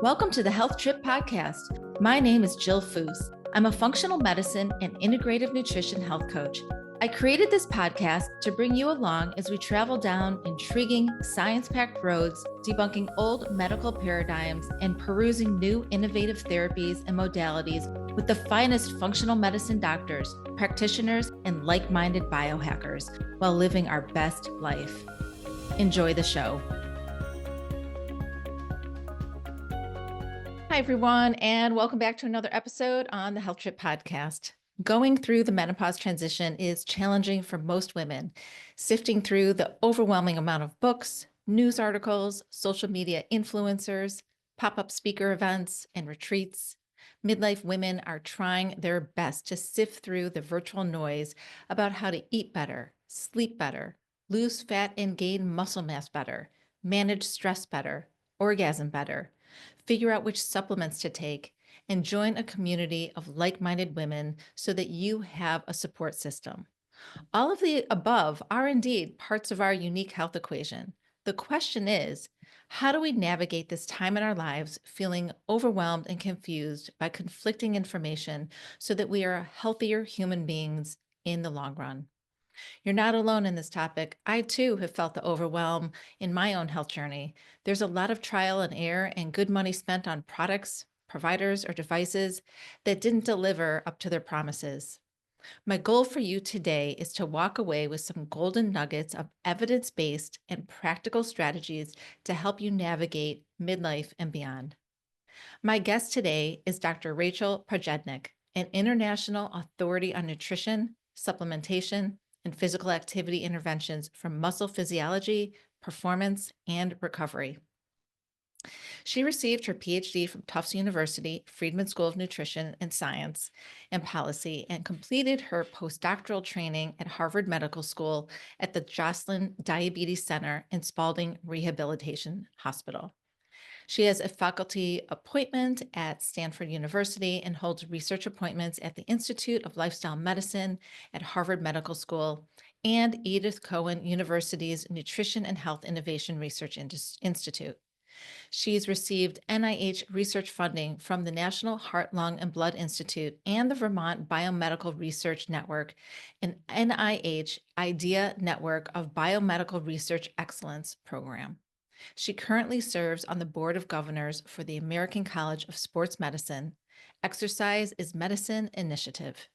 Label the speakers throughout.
Speaker 1: Welcome to the Health Trip Podcast. My name is Jill Foose. I'm a functional medicine and integrative nutrition health coach. I created this podcast to bring you along as we travel down intriguing, science packed roads, debunking old medical paradigms and perusing new innovative therapies and modalities with the finest functional medicine doctors, practitioners, and like minded biohackers while living our best life. Enjoy the show. Hi, everyone, and welcome back to another episode on the Health Trip Podcast. Going through the menopause transition is challenging for most women, sifting through the overwhelming amount of books, news articles, social media influencers, pop-up speaker events, and retreats. Midlife women are trying their best to sift through the virtual noise about how to eat better, sleep better, lose fat and gain muscle mass better, manage stress better, orgasm better, figure out which supplements to take, and join a community of like-minded women so that you have a support system. All of the above are indeed parts of our unique health equation. The question is, how do we navigate this time in our lives feeling overwhelmed and confused by conflicting information so that we are healthier human beings in the long run? You're not alone in this topic. I too have felt the overwhelm in my own health journey. There's a lot of trial and error and good money spent on products, providers, or devices that didn't deliver up to their promises. My goal for you today is to walk away with some golden nuggets of evidence-based and practical strategies to help you navigate midlife and beyond. My guest today is Dr. Rachel Projednik, an international authority on nutrition, supplementation, and physical activity interventions for muscle physiology, performance, and recovery. She received her PhD from Tufts University, Friedman School of Nutrition and Science and Policy, and completed her postdoctoral training at Harvard Medical School at the Joslin Diabetes Center and Spaulding Rehabilitation Hospital. She has a faculty appointment at Stanford University and holds research appointments at the Institute of Lifestyle Medicine at Harvard Medical School and Edith Cowan University's Nutrition and Health Innovation Research Institute. She's received NIH research funding from the National Heart, Lung, and Blood Institute and the Vermont Biomedical Research Network, an NIH IDEA Network of Biomedical Research Excellence program. She currently serves on the Board of Governors for the American College of Sports Medicine, Exercise is Medicine Initiative.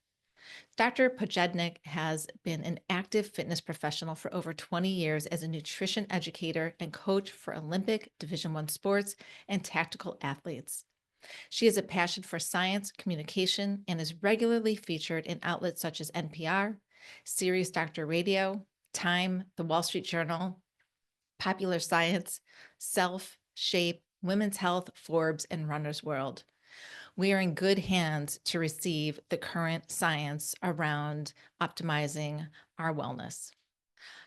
Speaker 1: Dr. Projednik has been an active fitness professional for over 20 years as a nutrition educator and coach for Olympic, Division I sports, and tactical athletes. She has a passion for science, communication, and is regularly featured in outlets such as NPR, Sirius Doctor Radio, Time, The Wall Street Journal, Popular Science, Self, Shape, Women's Health, Forbes, and Runner's World. We are in good hands to receive the current science around optimizing our wellness.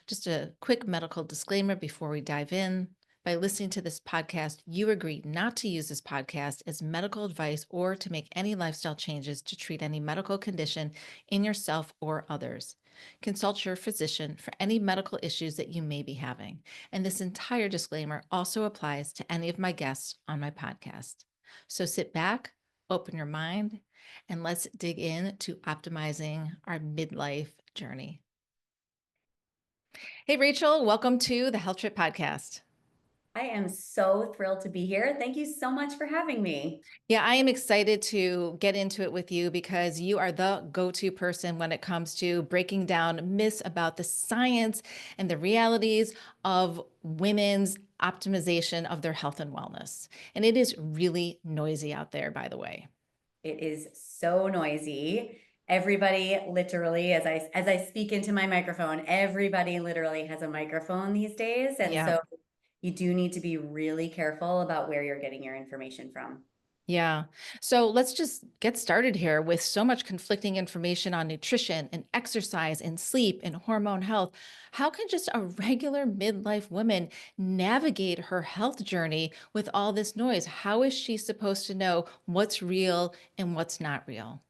Speaker 1: Just a quick medical disclaimer before we dive in. By listening to this podcast, you agree not to use this podcast as medical advice or to make any lifestyle changes to treat any medical condition in yourself or others. Consult your physician for any medical issues that you may be having. And this entire disclaimer also applies to any of my guests on my podcast. So sit back, open your mind, and let's dig in to optimizing our midlife journey. Hey, Rachel, welcome to the Health Trip Podcast.
Speaker 2: I am so thrilled to be here. Thank you so much for having me.
Speaker 1: Yeah, I am excited to get into it with you because you are the go-to person when it comes to breaking down myths about the science and the realities of women's optimization of their health and wellness. And it is really noisy out there, by the way.
Speaker 2: It is so noisy. Everybody literally, as I speak into my microphone, everybody literally has a microphone these days. And
Speaker 1: Yeah.
Speaker 2: so you do need to be really careful about where you're getting your information from.
Speaker 1: Yeah. So let's just get started here with so much conflicting information on nutrition and exercise and sleep and hormone health. How can just a regular midlife woman navigate her health journey with all this noise? How is she supposed to know what's real and what's not real?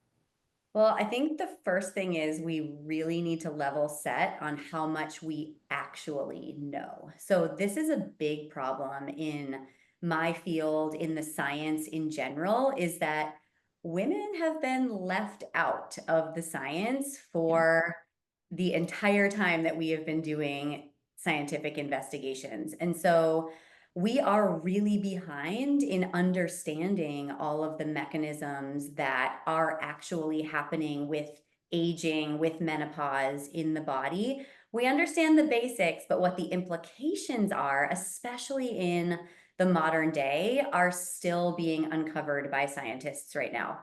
Speaker 2: Well, I think the first thing is we really need to level set on how much we actually know. So this is a big problem in my field, in the science in general, is that women have been left out of the science
Speaker 1: Yeah.
Speaker 2: for the entire time that we have been doing scientific investigations. And so we are really behind in understanding all of the mechanisms that are actually happening with aging, with menopause in the body. We understand the basics, but what the implications are, especially in the modern day, are still being uncovered by scientists right now.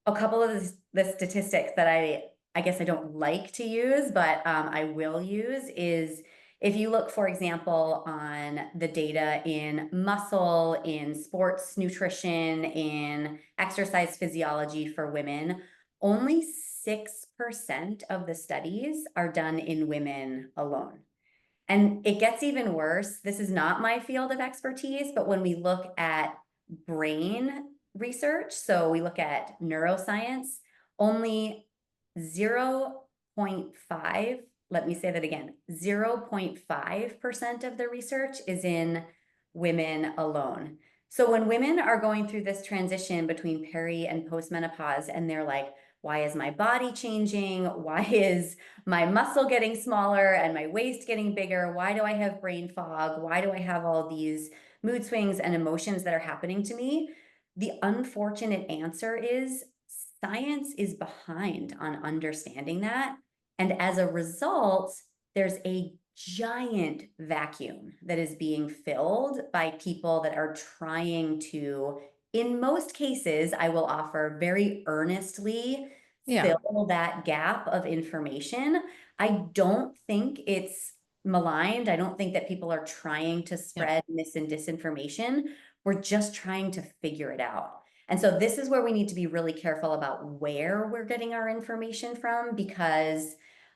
Speaker 2: A couple of the statistics that I guess I don't like to use, but I will use, is if you look, for example, on the data in muscle, in sports nutrition, in exercise physiology for women, only 6% of the studies are done in women alone. And it gets even worse. This is not my field of expertise, but when we look at brain research, so we look at neuroscience, only 0.5, let me say that again, 0.5% of the research is in women alone. So when women are going through this transition between peri and postmenopause, and they're like, why is my body changing? Why is my muscle getting smaller and my waist getting bigger? Why do I have brain fog? Why do I have all these mood swings and emotions that are happening to me? The unfortunate answer is science is behind on understanding that. And as a result, there's a giant vacuum that is being filled by people that are trying to, in most cases, I will offer very earnestly,
Speaker 1: Yeah.
Speaker 2: fill that gap of information. I don't think it's maligned. I don't think that people are trying to
Speaker 1: Yeah.
Speaker 2: spread mis and disinformation. We're just trying to figure it out. And so this is where we need to be really careful about where we're getting our information from, because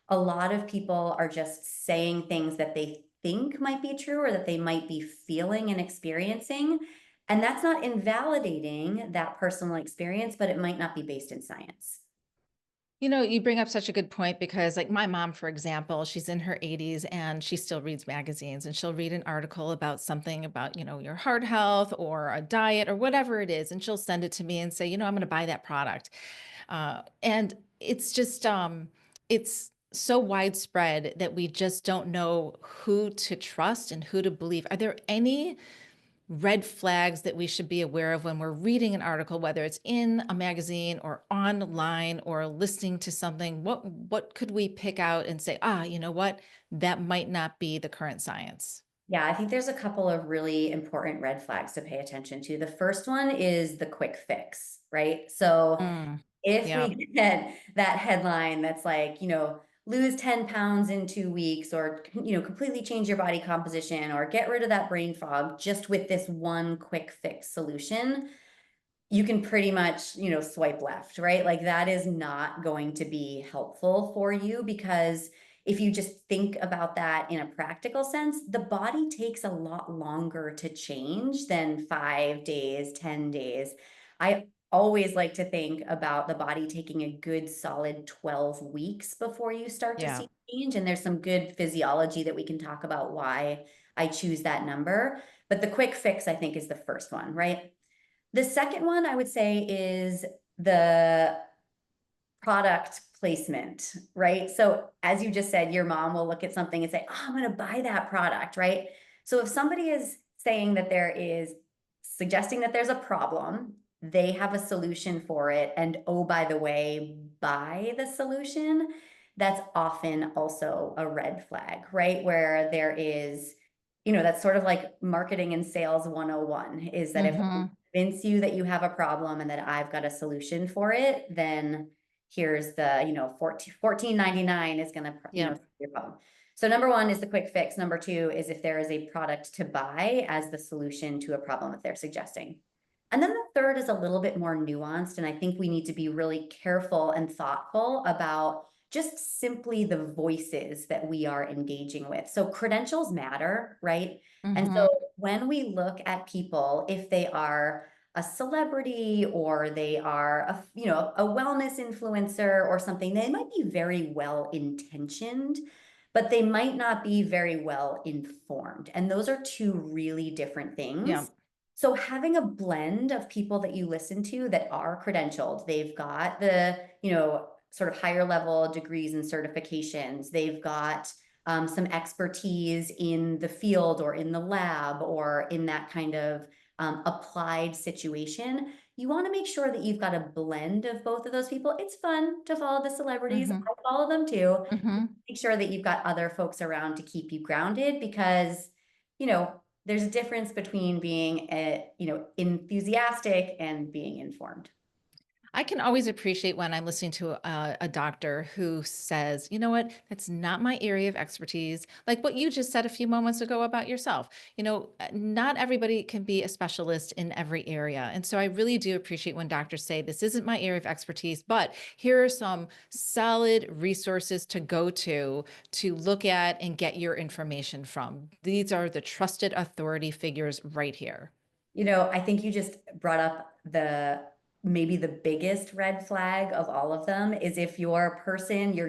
Speaker 2: a lot of people are just saying things that they think might be true or that they might be feeling and experiencing. And that's not invalidating that personal experience, but it might not be based in science.
Speaker 1: You bring up such a good point because, like, my mom, for example, she's in her 80s and she still reads magazines, and she'll read an article about something about, your heart health or a diet or whatever it is. And she'll send it to me and say, I'm going to buy that product. And it's just, it's so widespread that we just don't know who to trust and who to believe. Are there any red flags that we should be aware of when we're reading an article, whether it's in a magazine or online or listening to something? What could we pick out and say, you know what, that might not be the current science?
Speaker 2: Yeah, I think there's a couple of really important red flags to pay attention to. The first one is the quick fix, right? So
Speaker 1: Mm,
Speaker 2: if
Speaker 1: yeah,
Speaker 2: we get that headline that's like, lose 10 pounds in 2 weeks, or, completely change your body composition, or get rid of that brain fog just with this one quick fix solution, you can pretty much, swipe left, right? Like, that is not going to be helpful for you, because if you just think about that in a practical sense, the body takes a lot longer to change than 5 days, 10 days. I always like to think about the body taking a good solid 12 weeks before you start to
Speaker 1: yeah.
Speaker 2: see change. And there's some good physiology that we can talk about why I choose that number. But the quick fix, I think, is the first one, right? The second one I would say is the product placement, right? So as you just said, your mom will look at something and say, oh, I'm going to buy that product, right? So if somebody is saying that there is, suggesting that there's a problem, they have a solution for it, and oh, by the way, buy the solution, that's often also a red flag, right? Where there is, that's sort of like marketing and sales 101, is that if I
Speaker 1: Mm-hmm.
Speaker 2: convince you that you have a problem and that I've got a solution for it, then here's the, 14.99 is going to,
Speaker 1: Yeah.
Speaker 2: solve your problem. So number one is the quick fix. Number two is if there is a product to buy as the solution to a problem that they're suggesting. And then the third is a little bit more nuanced. And I think we need to be really careful and thoughtful about just simply the voices that we are engaging with. So credentials matter, right? And
Speaker 1: Mm-hmm.
Speaker 2: so when we look at people, if they are a celebrity, or they are a wellness influencer or something, they might be very well intentioned, but they might not be very well informed. And those are two really different
Speaker 1: Yeah.
Speaker 2: things. So having a blend of people that you listen to that are credentialed, they've got the, sort of higher level degrees and certifications. They've got some expertise in the field or in the lab or in that kind of applied situation. You want to make sure that you've got a blend of both of those people. It's fun to follow the celebrities.
Speaker 1: Hmm.
Speaker 2: I follow them too.
Speaker 1: Hmm.
Speaker 2: Make sure that you've got other folks around to keep you grounded because, there's a difference between being enthusiastic and being informed.
Speaker 1: I can always appreciate when I'm listening to a doctor who says, you know what, that's not my area of expertise. Like what you just said a few moments ago about yourself. Not everybody can be a specialist in every area. And so I really do appreciate when doctors say, this isn't my area of expertise, but here are some solid resources to go to look at and get your information from. These are the trusted authority figures right here.
Speaker 2: I think you just brought up maybe the biggest red flag of all of them is if your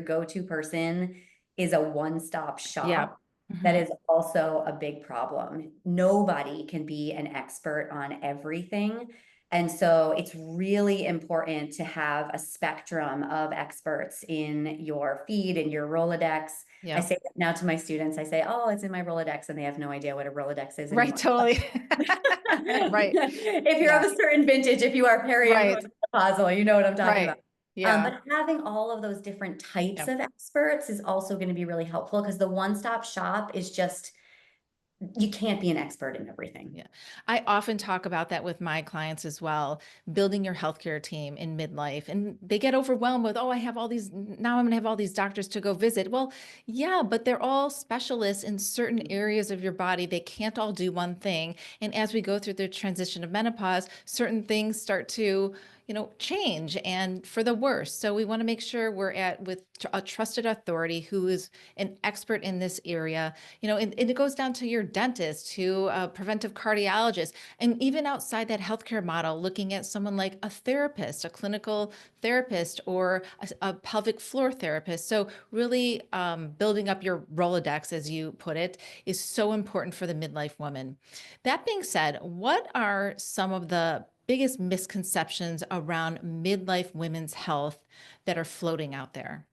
Speaker 2: go-to person is a one-stop
Speaker 1: Yeah.
Speaker 2: shop, that
Speaker 1: Hmm.
Speaker 2: is also a big problem. Nobody can be an expert on everything. And so it's really important to have a spectrum of experts in your feed and your Rolodex. I
Speaker 1: Yeah.
Speaker 2: say that now to my students, I say, oh, it's in my Rolodex, and they have no idea what a Rolodex is
Speaker 1: Right.
Speaker 2: anymore.
Speaker 1: Totally. Right.
Speaker 2: If you're of
Speaker 1: Yeah.
Speaker 2: a certain vintage, if you are peri and
Speaker 1: Right.
Speaker 2: postmenopausal, you know what I'm talking about.
Speaker 1: Right. Yeah.
Speaker 2: But having all of those different types
Speaker 1: Yeah.
Speaker 2: of experts is also going to be really helpful because the one-stop shop is just, you can't be an expert in everything.
Speaker 1: Yeah. I often talk about that with my clients as well, building your healthcare team in midlife. And they get overwhelmed with, oh, I have all these, now I'm going to have all these doctors to go visit. Well, yeah, but they're all specialists in certain areas of your body. They can't all do one thing. And as we go through the transition of menopause, certain things start to change and for the worse. So we want to make sure we're with a trusted authority who is an expert in this area, and it goes down to your dentist, to a preventive cardiologist, and even outside that healthcare model, looking at someone like a therapist, a clinical therapist, or a pelvic floor therapist. So really building up your Rolodex, as you put it, is so important for the midlife woman. That being said, what are some of the biggest misconceptions around midlife women's health that are floating out there?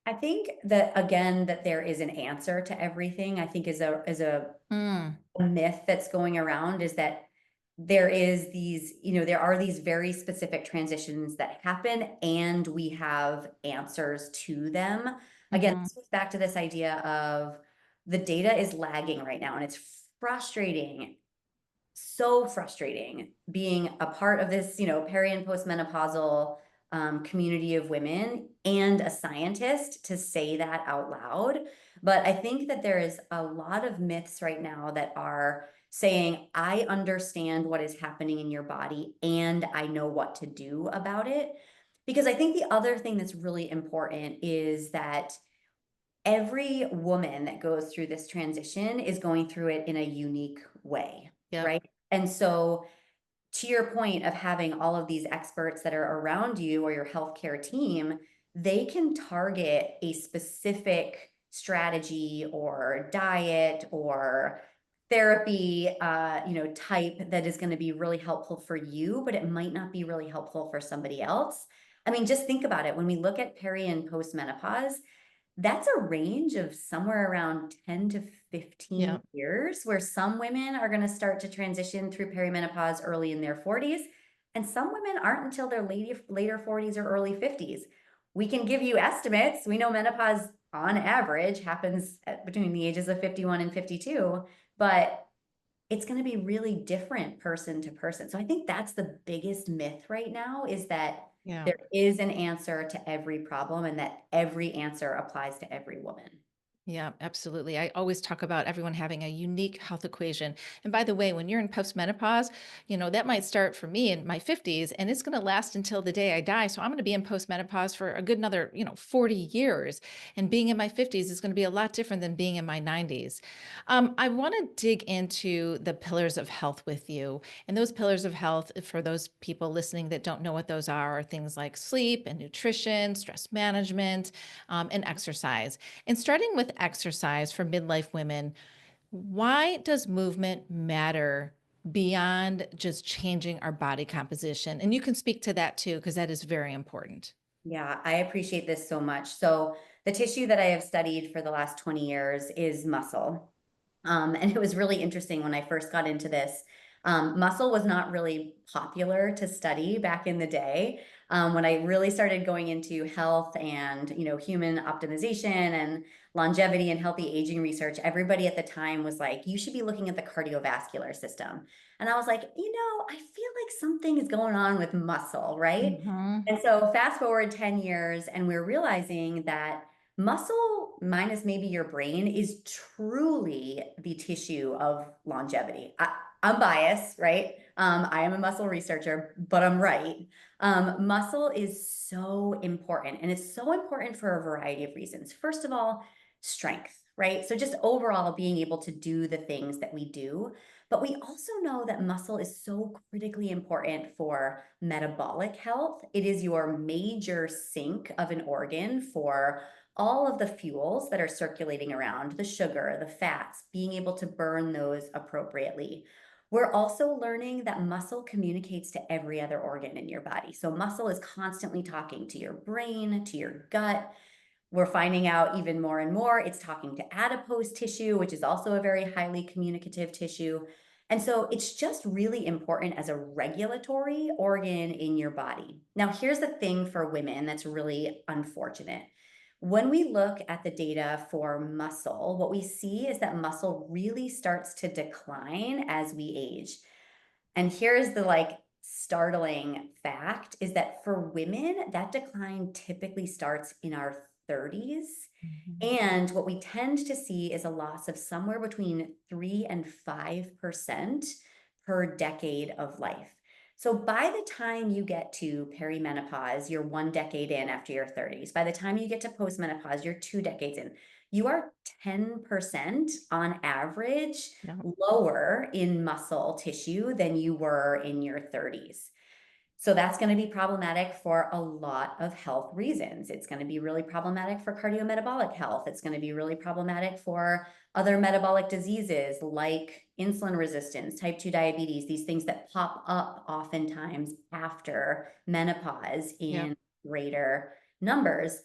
Speaker 2: I think that again, that there is an answer to everything, I think
Speaker 1: Mm,
Speaker 2: a myth that's going around is that there are these very specific transitions that happen and we have answers to them. Again,
Speaker 1: hmm.
Speaker 2: this goes back to this idea of the data is lagging right now and it's frustrating, so frustrating being a part of this, peri and postmenopausal community of women and a scientist to say that out loud. But I think that there is a lot of myths right now that are saying, I understand what is happening in your body and I know what to do about it. Because I think the other thing that's really important is that every woman that goes through this transition is going through it in a unique way,
Speaker 1: Yep.
Speaker 2: right? And so, to your point of having all of these experts that are around you or your healthcare team, they can target a specific strategy or diet or therapy, type that is going to be really helpful for you, but it might not be really helpful for somebody else. I mean, just think about it. When we look at peri and postmenopause, that's a range of somewhere around 10 to 15
Speaker 1: Yep.
Speaker 2: years, where some women are going to start to transition through perimenopause early in their 40s, and some women aren't until their later 40s or early 50s. We can give you estimates. We know menopause on average happens between the ages of 51 and 52, but it's going to be really different person to person. So I think that's the biggest myth right now is that
Speaker 1: Yeah.
Speaker 2: there is an answer to every problem and that every answer applies to every woman.
Speaker 1: Yeah, absolutely. I always talk about everyone having a unique health equation. And by the way, when you're in postmenopause, that might start for me in my 50s and it's going to last until the day I die. So I'm going to be in postmenopause for a good another, 40 years. And being in my 50s is going to be a lot different than being in my 90s. I want to dig into the pillars of health with you. And those pillars of health, for those people listening that don't know what those are things like sleep and nutrition, stress management, and exercise. And starting with exercise for midlife women, why does movement matter beyond just changing our body composition. And you can speak to that too, because that is very important.
Speaker 2: Yeah, I appreciate this so much. So, the tissue that I have studied for the last 20 years is muscle. And it was really interesting when I first got into this. Muscle was not really popular to study back in the day. When I really started going into health and human optimization and longevity and healthy aging research, everybody at the time was like, "You should be looking at the cardiovascular system." And I was like, I feel like something is going on with muscle, right?
Speaker 1: Mhm.
Speaker 2: And so fast forward 10 years, and we're realizing that muscle, minus maybe your brain, is truly the tissue of longevity. I'm biased, right? I am a muscle researcher, but I'm right. Muscle is so important, and it's so important for a variety of reasons. First of all, strength, right? So just overall being able to do the things that we do. But we also know that muscle is so critically important for metabolic health. It is your major sink of an organ for all of the fuels that are circulating around, the sugar, the fats, being able to burn those appropriately. We're also learning that muscle communicates to every other organ in your body. So, muscle is constantly talking to your brain, to your gut. We're finding out even more and more it's talking to adipose tissue, which is also a very highly communicative tissue. And so it's just really important as a regulatory organ in your body. Now, here's the thing for women that's really unfortunate. When we look at the data for muscle, what we see is that muscle really starts to decline as we age. And here's the startling fact is that for women, that decline typically starts in our 30s.
Speaker 1: Mhm.
Speaker 2: And what we tend to see is a loss of somewhere between 3 and 5% per decade of life. So by the time you get to perimenopause, you're 1 decade in after your 30s. By the time you get to postmenopause, you're 2 decades in. You are 10% on average
Speaker 1: Yeah.
Speaker 2: lower in muscle tissue than you were in your 30s. So that's going to be problematic for a lot of health reasons. It's going to be really problematic for cardiometabolic health. It's going to be really problematic for other metabolic diseases like insulin resistance, type 2 diabetes, these things that pop up oftentimes after menopause
Speaker 1: Yep.
Speaker 2: in greater numbers.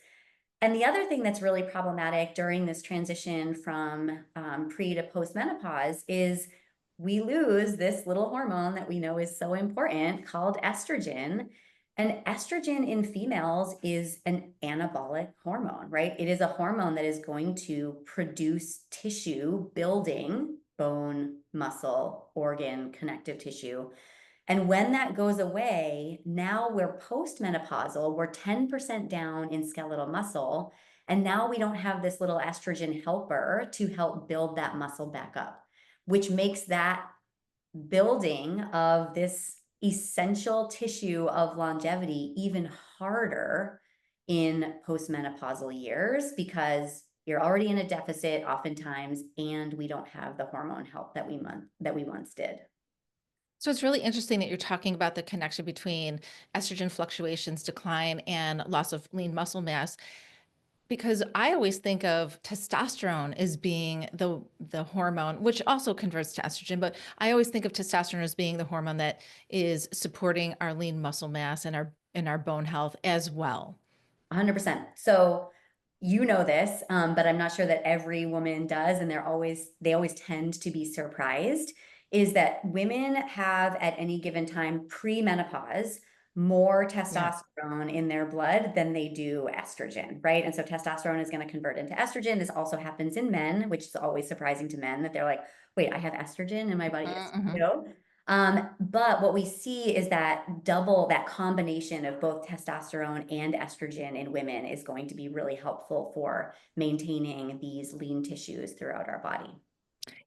Speaker 2: And the other thing that's really problematic during this transition from pre to post menopause is we lose this little hormone that we know is so important called estrogen. And estrogen in females is an anabolic hormone, right? It is a hormone that is going to produce tissue building, bone, muscle, organ, connective tissue. And when that goes away, now we're postmenopausal, we're 10% down in skeletal muscle. And now we don't have this little estrogen helper to help build that muscle back up, which makes that building of this essential tissue of longevity even harder in postmenopausal years because you're already in a deficit oftentimes, and we don't have the hormone help that we once did.
Speaker 1: So it's really interesting that you're talking about the connection between estrogen fluctuations, decline, and loss of lean muscle mass. Because I always think of testosterone as being the hormone, which also converts to estrogen, but I always think of testosterone as being the hormone that is supporting our lean muscle mass and our bone health as well.
Speaker 2: 100%. So you know this, but I'm not sure that every woman does, and they always tend to be surprised, is that women have at any given time pre-menopause more
Speaker 1: Yeah.
Speaker 2: testosterone in their blood than they do estrogen, right? And so testosterone is going to convert into estrogen. This also happens in men, which is always surprising to men that they're like, wait, I have estrogen in my body. Yes, you
Speaker 1: Mhm.
Speaker 2: know? But what we see is that combination of both testosterone and estrogen in women is going to be really helpful for maintaining these lean tissues throughout our body.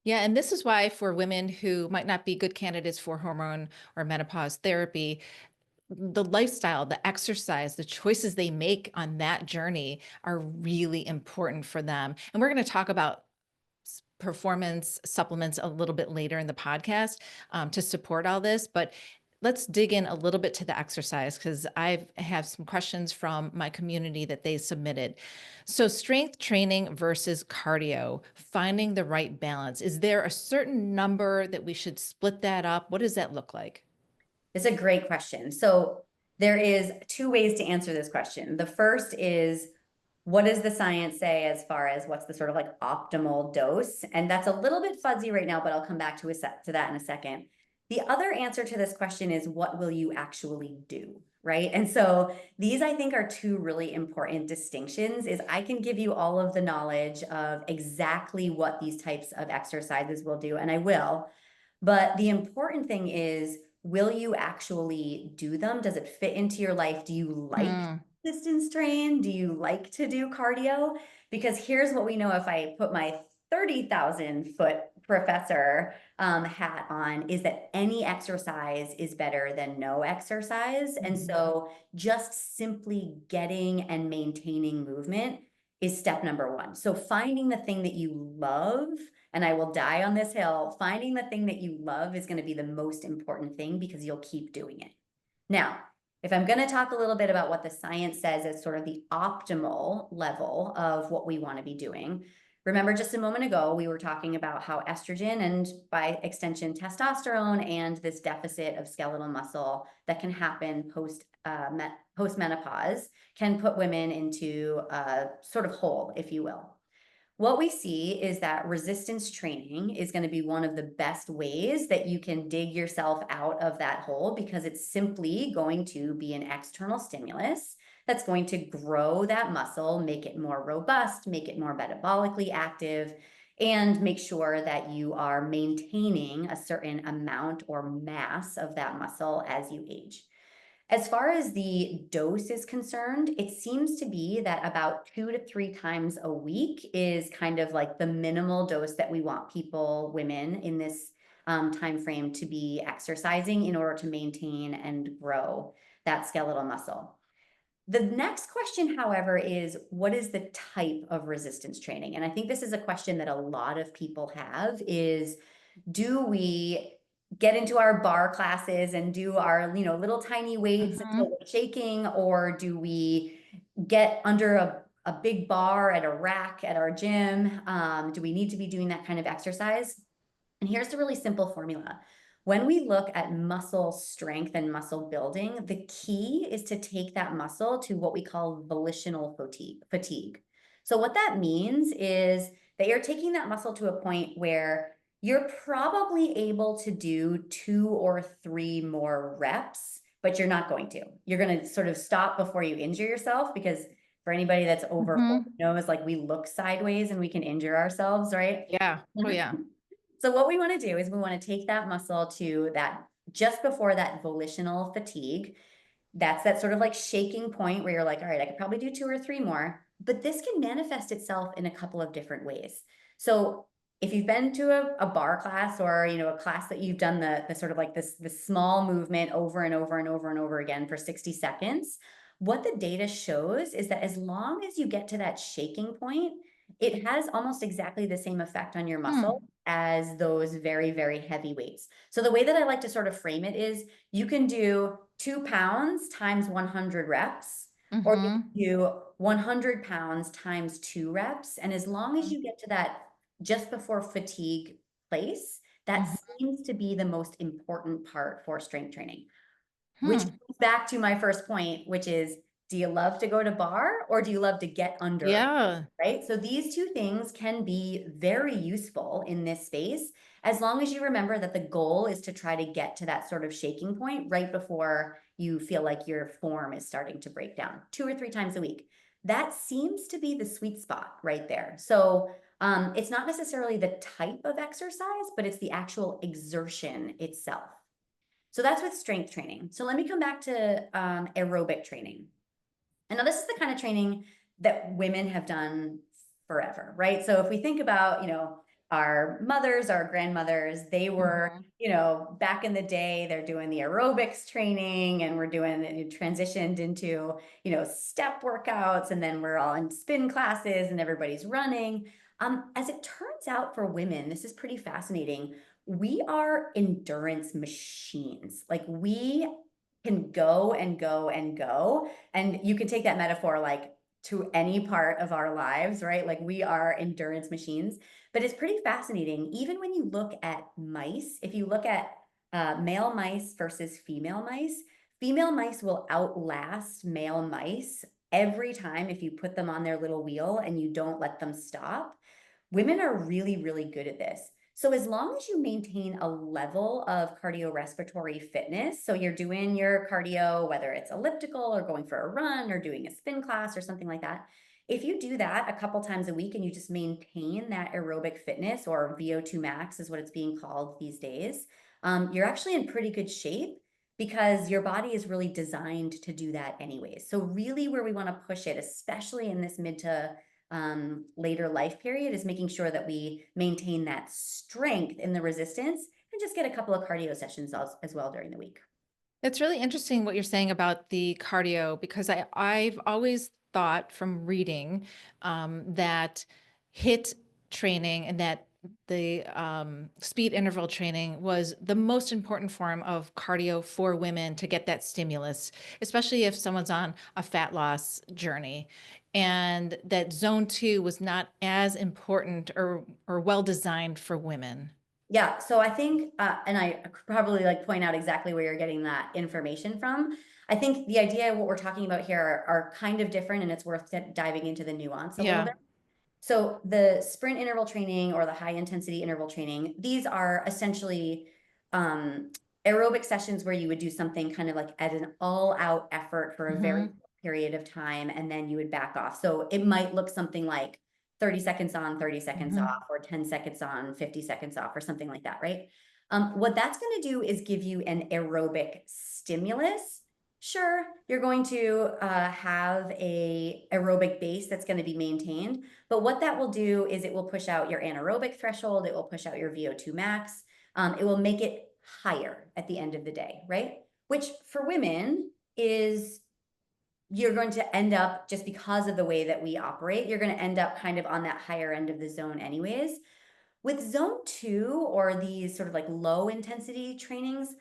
Speaker 1: Yeah, and this is why for women who might not be good candidates for hormone or menopause therapy, the lifestyle, the exercise, the choices they make on that journey are really important for them. And we're going to talk about performance supplements a little bit later in the podcast to support all this. But let's dig in a little bit to the exercise because I have some questions from my community that they submitted. So, strength training versus cardio, finding the right balance. Is there a certain number that we should split that up? What does that look like?
Speaker 2: It's a great question. So there is two ways to answer this question. The first is, what does the science say as far as what's the sort of like optimal dose? And that's a little bit fuzzy right now, but I'll come back to that in a second. The other answer to this question is, what will you actually do? Right. And so these, I think, are two really important distinctions. Is I can give you all of the knowledge of exactly what these types of exercises will do, and I will. But the important thing is, will you actually do them? Does it fit into your life? Do you like
Speaker 1: Hmm.
Speaker 2: distance train? Do you like to do cardio? Because here's what we know: if I put my 30,000-foot professor hat on, is that any exercise is better than no exercise. And
Speaker 1: Mhm.
Speaker 2: so just simply getting and maintaining movement is step number one. So finding the thing that you love, and I will die on this hill, finding the thing that you love is going to be the most important thing because you'll keep doing it. Now, if I'm going to talk a little bit about what the science says as sort of the optimal level of what we want to be doing, remember just a moment ago, we were talking about how estrogen and by extension testosterone and this deficit of skeletal muscle that can happen post menopause can put women into a sort of hole, if you will. What we see is that resistance training is going to be one of the best ways that you can dig yourself out of that hole, because it's simply going to be an external stimulus that's going to grow that muscle, make it more robust, make it more metabolically active, and make sure that you are maintaining a certain amount or mass of that muscle as you age. As far as the dose is concerned, it seems to be that about 2 to 3 times a week is kind of like the minimal dose that we want people, women in this time frame, to be exercising in order to maintain and grow that skeletal muscle. The next question, however, is, what is the type of resistance training? And I think this is a question that a lot of people have: is, do we get into our bar classes and do our, little tiny weights until
Speaker 1: Mhm.
Speaker 2: we're shaking, or do we get under a big bar at a rack at our gym? Do we need to be doing that kind of exercise? And here's the really simple formula. When we look at muscle strength and muscle building, the key is to take that muscle to what we call volitional fatigue. So what that means is that you're taking that muscle to a point where you're probably able to do 2 or 3 more reps, but you're not going to. You're going to sort of stop before you injure yourself, because for anybody that's over 40
Speaker 1: Mhm.
Speaker 2: knows, like, we look sideways and we can injure ourselves, right?
Speaker 1: Yeah. Oh, yeah.
Speaker 2: So what we want to do is we want to take that muscle to that just before that volitional fatigue. That's that sort of like shaking point where you're like, all right, I could probably do 2 or 3 more, but this can manifest itself in a couple of different ways. So if you've been to a bar class, or, a class that you've done the sort of like this small movement over and over and over and over again for 60 seconds, what the data shows is that as long as you get to that shaking point, it has almost exactly the same effect on your muscle
Speaker 1: Hmm.
Speaker 2: as those very, very heavy weights. So the way that I like to sort of frame it is, you can do 2 pounds times 100 reps, or you
Speaker 1: Mhm.
Speaker 2: can do 100 pounds times 2 reps. And as long as you get to that just before fatigue place, that
Speaker 1: Mhm.
Speaker 2: seems to be the most important part for strength training. Which
Speaker 1: Hmm.
Speaker 2: goes back to my first point, which is, do you love to go to bar, or do you love to get under a bar?
Speaker 1: Yeah.
Speaker 2: Right? So these two things can be very useful in this space, as long as you remember that the goal is to try to get to that sort of shaking point right before you feel like your form is starting to break down 2 or 3 times a week. That seems to be the sweet spot right there. So it's not necessarily the type of exercise, but it's the actual exertion itself. So that's with strength training. So let me come back to aerobic training. And now this is the kind of training that women have done forever, right? So if we think about, our mothers, our grandmothers, they were,
Speaker 1: Mhm.
Speaker 2: back in the day, they're doing the aerobics training, and we're doing it transitioned into, step workouts, and then we're all in spin classes and everybody's running. As it turns out, for women, this is pretty fascinating. we are endurance machines. Like we can go and go and go. And you can take that metaphor like to any part of our lives, right? Like we are endurance machines. But it's pretty fascinating. Even when you look at mice, if you look at male mice versus female mice will outlast male mice every time if you put them on their little wheel and you don't let them stop. Women are really, really good at this. So as long as you maintain a level of cardiorespiratory fitness, so you're doing your cardio, whether it's elliptical or going for a run or doing a spin class or something like that, if you do that a couple times a week and you just maintain that aerobic fitness, or VO2 max is what it's being called these days, you're actually in pretty good shape because your body is really designed to do that anyways. So really where we want to push it, especially in this mid to later life period, is making sure that we maintain that strength in the resistance and just get a couple of cardio sessions as well during the week.
Speaker 1: It's really interesting what you're saying about the cardio because I've always thought from reading that HIIT training and that the speed interval training was the most important form of cardio for women to get that stimulus, especially if someone's on a fat loss journey. And that zone two was not as important or well designed for women.
Speaker 2: Yeah, so I think, and I could probably like point out exactly where you're getting that information from. I think the idea of what we're talking about here are kind of different, and it's worth diving into the nuance a little
Speaker 1: Yeah.
Speaker 2: bit. So the sprint interval training or the high intensity interval training, these are essentially um, aerobic sessions where you would do something kind of like at an all out effort for a very
Speaker 1: Hmm.
Speaker 2: short period of time, and then you would back off. So it might look something like 30 seconds on, 30 seconds
Speaker 1: Hmm.
Speaker 2: off, or 10 seconds on, 50 seconds off, or something like that, right? What that's going to do is give you an aerobic stimulus. Sure, you're going to have a aerobic base that's going to be maintained, but what that will do is it will push out your anaerobic threshold. It will push out your VO2 max. It will make it higher at the end of the day, right? Which for women is you're going to end up, just because of the way that we operate, you're going to end up kind of on that higher end of the zone anyways. With zone two, or these sort of like low intensity trainings,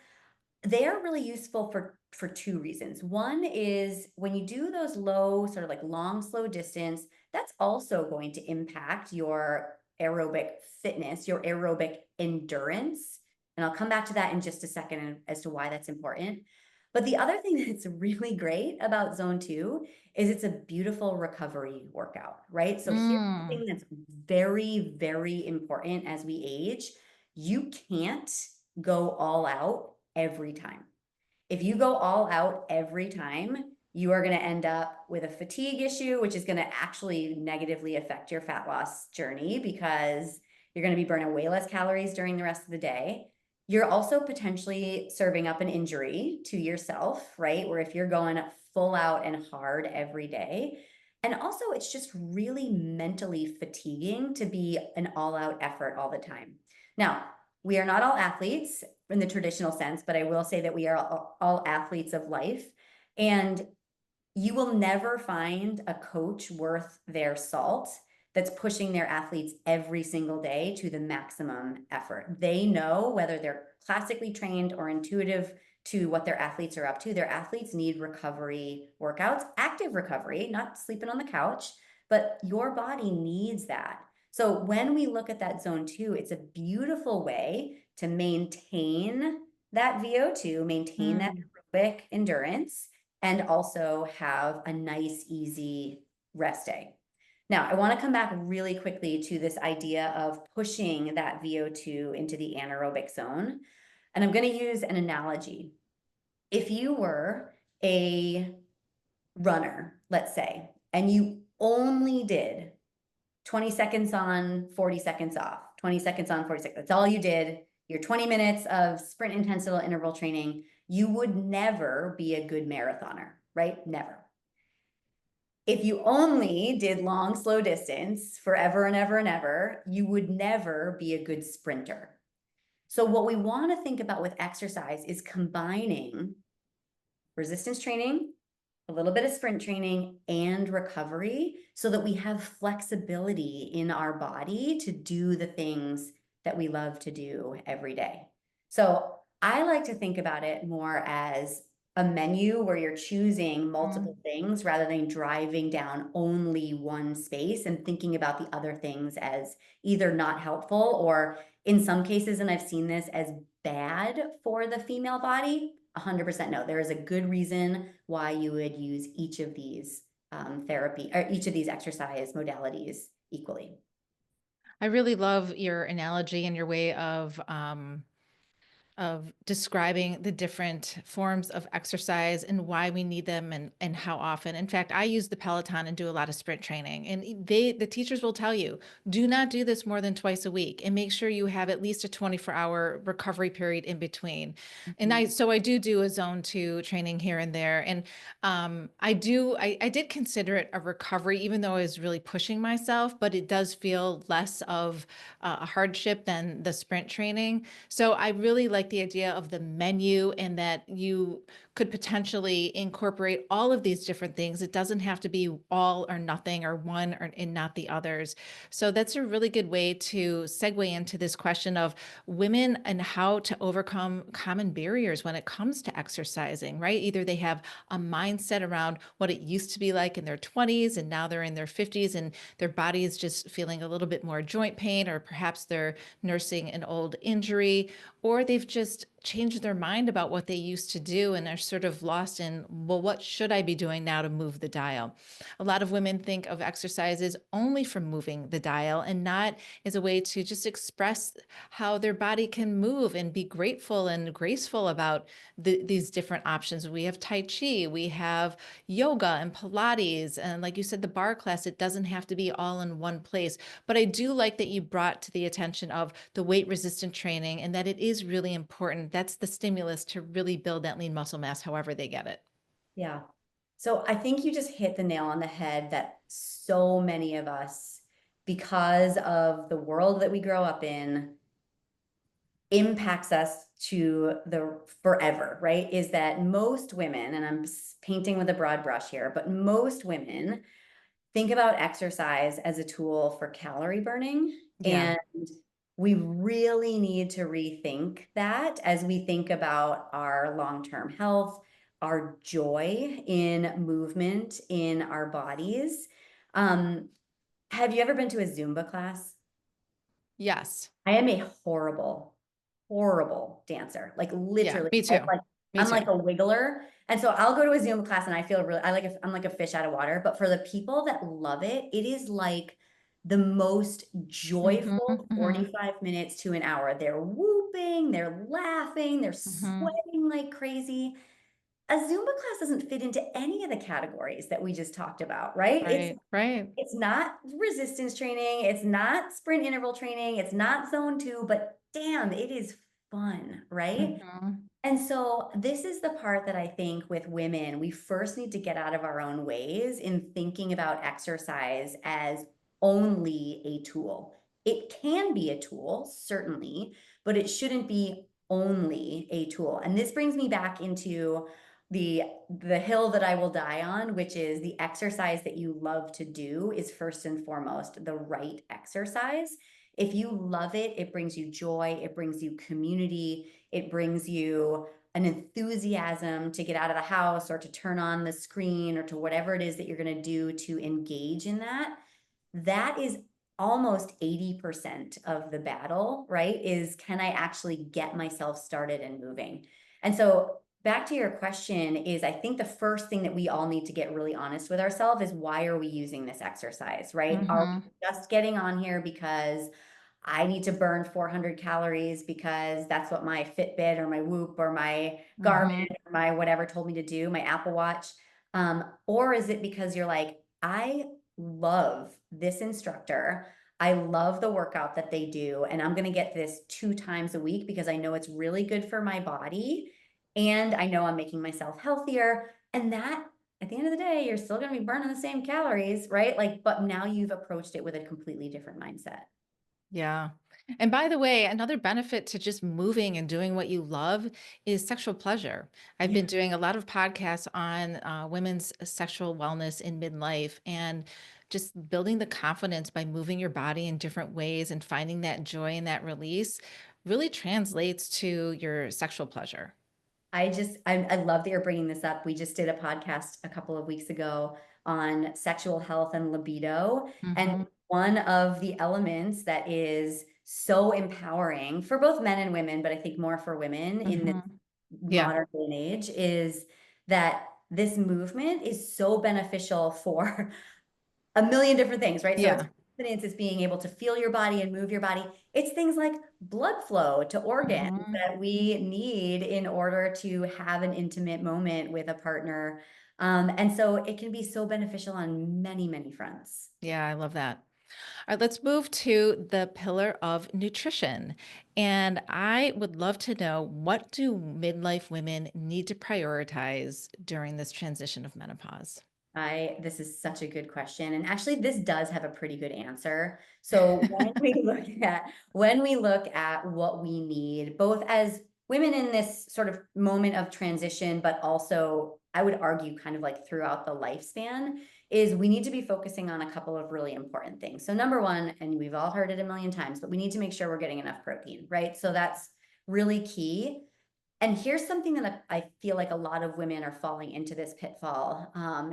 Speaker 2: they are really useful for two reasons. One is when you do those low, sort of like long, slow distance, that's also going to impact your aerobic fitness, your aerobic endurance. And I'll come back to that in just a second as to why that's important. But the other thing that's really great about zone two is it's a beautiful recovery workout, right? So here's the
Speaker 1: Mm.
Speaker 2: thing that's very, very important as we age. You can't go all out every time. If you go all out every time, you are going to end up with a fatigue issue, which is going to actually negatively affect your fat loss journey because you're going to be burning way less calories during the rest of the day. You're also potentially serving up an injury to yourself, right? Where if you're going full out and hard every day. And also, it's just really mentally fatiguing to be an all out effort all the time. Now, we are not all athletes in the traditional sense, but I will say that we are all athletes of life. And you will never find a coach worth their salt that's pushing their athletes every single day to the maximum effort. They know, whether they're classically trained or intuitive to what their athletes are up to, their athletes need recovery workouts, active recovery, not sleeping on the couch, but your body needs that. So when we look at that zone two, it's a beautiful way to maintain that VO2, maintain that
Speaker 1: Mm.
Speaker 2: aerobic endurance, and also have a nice, easy rest day. Now, I want to come back really quickly to this idea of pushing that VO2 into the anaerobic zone. And I'm going to use an analogy. If you were a runner, let's say, and you only did 20 seconds on, 40 seconds off, 20 seconds on, 40 seconds. That's all you did. Your 20 minutes of sprint intensital interval training, you would never be a good marathoner, right? Never. If you only did long, slow distance forever and ever and ever, you would never be a good sprinter. So what we want to think about with exercise is combining resistance training, a little bit of sprint training, and recovery so that we have flexibility in our body to do the things that we love to do every day. So I like to think about it more as a menu where you're choosing multiple
Speaker 1: Mm.
Speaker 2: things rather than driving down only one space and thinking about the other things as either not helpful or in some cases, and I've seen this, as bad for the female body. 100% no. There is a good reason why you would use each of these therapy or each of these exercise modalities equally.
Speaker 1: I really love your analogy and your way of describing the different forms of exercise and why we need them and how often. In fact, I use the Peloton and do a lot of sprint training. And the teachers will tell you, do not do this more than twice a week and make sure you have at least a 24-hour recovery period in between. And
Speaker 2: Mhm.
Speaker 1: I do a zone 2 training here and there. And I did consider it a recovery, even though I was really pushing myself, but it does feel less of a hardship than the sprint training. So I really like the idea of the menu and that you could potentially incorporate all of these different things. It doesn't have to be all or nothing or one or and not the others. So that's a really good way to segue into this question of women and how to overcome common barriers when it comes to exercising, right? Either they have a mindset around what it used to be like in their 20s and now they're in their 50s and their body is just feeling a little bit more joint pain, or perhaps they're nursing an old injury, or they've just changed their mind about what they used to do and are sort of lost in, well, what should I be doing now to move the dial? A lot of women think of exercises only for moving the dial and not as a way to just express how their body can move and be grateful and graceful about these different options. We have Tai Chi, we have yoga and Pilates. And like you said, the bar class, it doesn't have to be all in one place. But I do like that you brought to the attention of the weight resistant training and that it is really important. That's the stimulus to really build that lean muscle mass, however they get it.
Speaker 2: Yeah. So I think you just hit the nail on the head that so many of us, because of the world that we grow up in, impacts us to the forever, right? Is that most women, and I'm painting with a broad brush here, but most women think about exercise as a tool for calorie burning.
Speaker 1: Yeah.
Speaker 2: And we really need to rethink that as we think about our long-term health, our joy in movement in our bodies. Um, have you ever been to a Zumba class?
Speaker 1: Yes.
Speaker 2: I am a horrible dancer. Like
Speaker 1: Yeah.
Speaker 2: literally,
Speaker 1: Me too. Me
Speaker 2: I'm
Speaker 1: too.
Speaker 2: like a wiggler. And so I'll go to a Zoom class and I feel really, I'm like a fish out of water. But for the people that love it, it is like the most
Speaker 1: Hmm.
Speaker 2: joyful
Speaker 1: Hmm.
Speaker 2: 45 minutes to an hour. They're whooping, they're laughing, they're
Speaker 1: Hmm.
Speaker 2: sweating like crazy. A Zumba class doesn't fit into any of the categories that we just talked about, right?
Speaker 1: Right. Right.
Speaker 2: It's not resistance training, it's not sprint interval training, it's not zone 2, but damn, it is fun, right?
Speaker 1: Hmm.
Speaker 2: And so this is the part that I think with women, we first need to get out of our own ways in thinking about exercise as only a tool. It can be a tool, certainly, but it shouldn't be only a tool. And this brings me back into the hill that I will die on, which is the exercise that you love to do is first and foremost the right exercise. If you love it, it brings you joy, it brings you community, it brings you an enthusiasm to get out of the house or to turn on the screen or to whatever it is that you're going to do to engage in that. That is almost 80% of the battle, right? Is can I actually get myself started and moving? And so back to your question is I think the first thing that we all need to get really honest with ourselves is why are we using this exercise, right? Are we
Speaker 1: Hmm.
Speaker 2: just getting on here because I need to burn 400 calories because that's what my Fitbit or my Whoop or my Garmin
Speaker 1: Hmm.
Speaker 2: or my whatever told me to do, my Apple Watch? Or is it because you're like, I love this instructor. I love the workout that they do, and I'm going to get this 2 times a week because I know it's really good for my body and I know I'm making myself healthier. And that at the end of the day, you're still going to be burning the same calories, right? Like, but now you've approached it with a completely different mindset.
Speaker 1: Yeah. And by the way, another benefit to just moving and doing what you love is sexual pleasure. I've
Speaker 2: Yeah.
Speaker 1: been doing a lot of podcasts on women's sexual wellness in midlife. And just building the confidence by moving your body in different ways and finding that joy and that release really translates to your sexual pleasure.
Speaker 2: I love that you're bringing this up. We just did a podcast a couple of weeks ago on sexual health and libido. And
Speaker 1: Hmm.
Speaker 2: one of the elements that is so empowering for both men and women, but I think more for women in this
Speaker 1: Hmm. Yeah.
Speaker 2: modern day and age, is that this movement is so beneficial for a million different things, right? So it's
Speaker 1: Yeah.
Speaker 2: confidence, it's being able to feel your body and move your body. It's things like blood flow to organs
Speaker 1: Hmm.
Speaker 2: that we need in order to have an intimate moment with a partner. And so it can be so beneficial on many, many fronts.
Speaker 1: Yeah, I love that. All right, let's move to the pillar of nutrition. And I would love to know, what do midlife women need to prioritize during this transition of menopause?
Speaker 2: This is such a good question. And actually this does have a pretty good answer. So when we look at what we need, both as women in this sort of moment of transition, but also I would argue kind of like throughout the lifespan, is we need to be focusing on a couple of really important things. So number one, and we've all heard it a million times, but we need to make sure we're getting enough protein, right? So that's really key. And here's something that I feel like a lot of women are falling into this pitfall,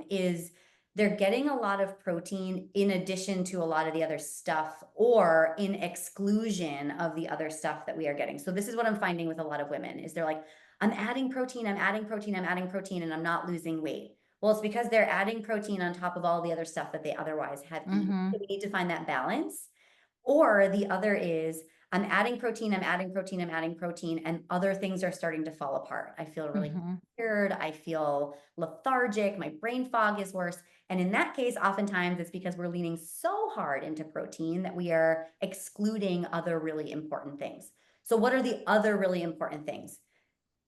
Speaker 2: is they're getting a lot of protein in addition to a lot of the other stuff, or in exclusion of the other stuff that we are getting. So this is what I'm finding with a lot of women is they're like, I'm adding protein, I'm adding protein, I'm adding protein, and I'm not losing weight. Well, it's because they're adding protein on top of all the other stuff that they otherwise have eaten. So
Speaker 1: Hmm.
Speaker 2: we need to find that balance. Or the other is, I'm adding protein, I'm adding protein, I'm adding protein, and other things are starting to fall apart. I feel really
Speaker 1: Hmm.
Speaker 2: tired. I feel lethargic. My brain fog is worse. And in that case, oftentimes it's because we're leaning so hard into protein that we are excluding other really important things. So, what are the other really important things?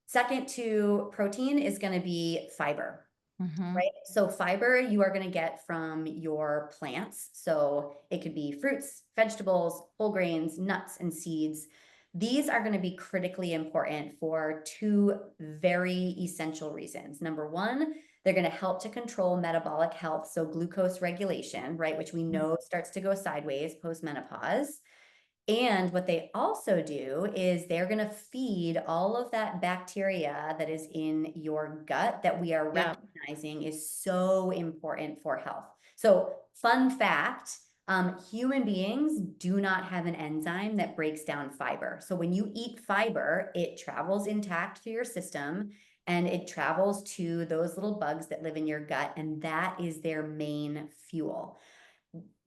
Speaker 2: Second to protein is going to be fiber.
Speaker 1: Hmm.
Speaker 2: Right? So fiber you are going to get from your plants. So it could be fruits, vegetables, whole grains, nuts, and seeds. These are going to be critically important for two very essential reasons. Number one, they're going to help to control metabolic health. So glucose regulation, right? Which we know starts to go sideways post menopause. And what they also do is they're going to feed all of that bacteria that is in your gut that we are
Speaker 1: Yeah.
Speaker 2: recognizing is so important for health. So, fun fact, human beings do not have an enzyme that breaks down fiber. So, when you eat fiber, it travels intact through your system and it travels to those little bugs that live in your gut, and that is their main fuel.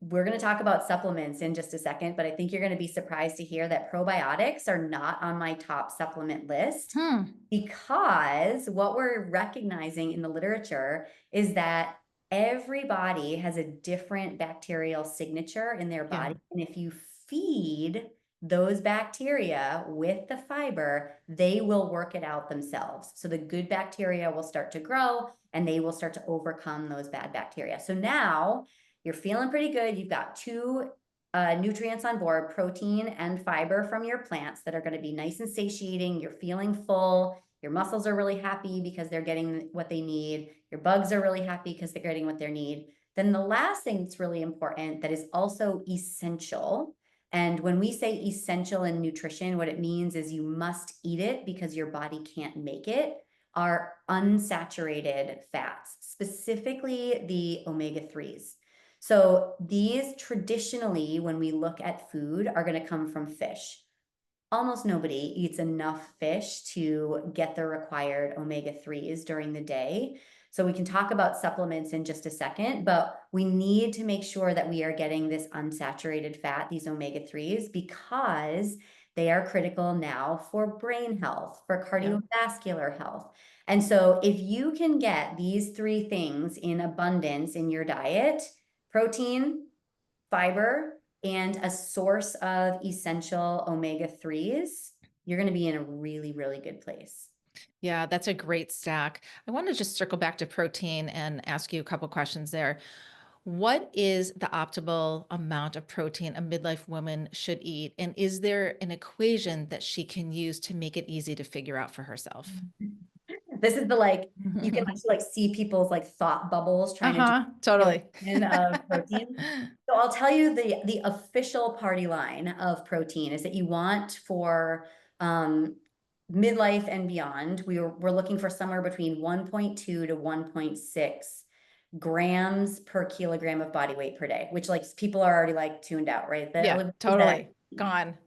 Speaker 2: We're going to talk about supplements in just a second, but I think you're going to be surprised to hear that probiotics are not on my top supplement list,
Speaker 1: Hmm.
Speaker 2: because what we're recognizing in the literature is that everybody has a different bacterial signature in their
Speaker 1: Yeah.
Speaker 2: body. And if you feed those bacteria with the fiber, they will work it out themselves. So the good bacteria will start to grow and they will start to overcome those bad bacteria. So now you're feeling pretty good. You've got two nutrients on board, protein and fiber from your plants that are going to be nice and satiating. You're feeling full. Your muscles are really happy because they're getting what they need. Your bugs are really happy because they're getting what they need. Then the last thing that's really important that is also essential. And when we say essential in nutrition, what it means is you must eat it because your body can't make it, are unsaturated fats, specifically the omega 3s. So these traditionally, when we look at food, are going to come from fish. Almost nobody eats enough fish to get the required omega 3s during the day. So we can talk about supplements in just a second, but we need to make sure that we are getting this unsaturated fat, these omega 3s, because they are critical now for brain health, for
Speaker 1: Yeah.
Speaker 2: cardiovascular health. And so if you can get these three things in abundance in your diet, protein, fiber, and a source of essential omega 3s, you're going to be in a really, really good place.
Speaker 1: Yeah, that's a great stack. I want to just circle back to protein and ask you a couple questions there. What is the optimal amount of protein a midlife woman should eat? And is there an equation that she can use to make it easy to figure out for herself?
Speaker 2: This is the like, you can actually like see people's like thought bubbles trying to do
Speaker 1: Totally.
Speaker 2: calculation of protein. So I'll tell you the official party line of protein is that you want for midlife and beyond, we're looking for somewhere between 1.2 to 1.6 grams per kilogram of body weight per day, which like people are already like tuned out, right?
Speaker 1: Yeah, totally. Gone.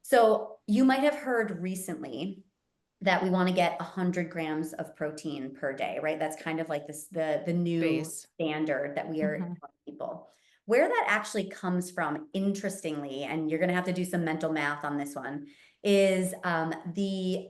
Speaker 2: So you might have heard recently that we want to get 100 grams of protein per day, right? That's kind of like this the new
Speaker 1: Base.
Speaker 2: standard that we are
Speaker 1: Mhm.
Speaker 2: telling people. Where that actually comes from, interestingly, and you're going to have to do some mental math on this one, is the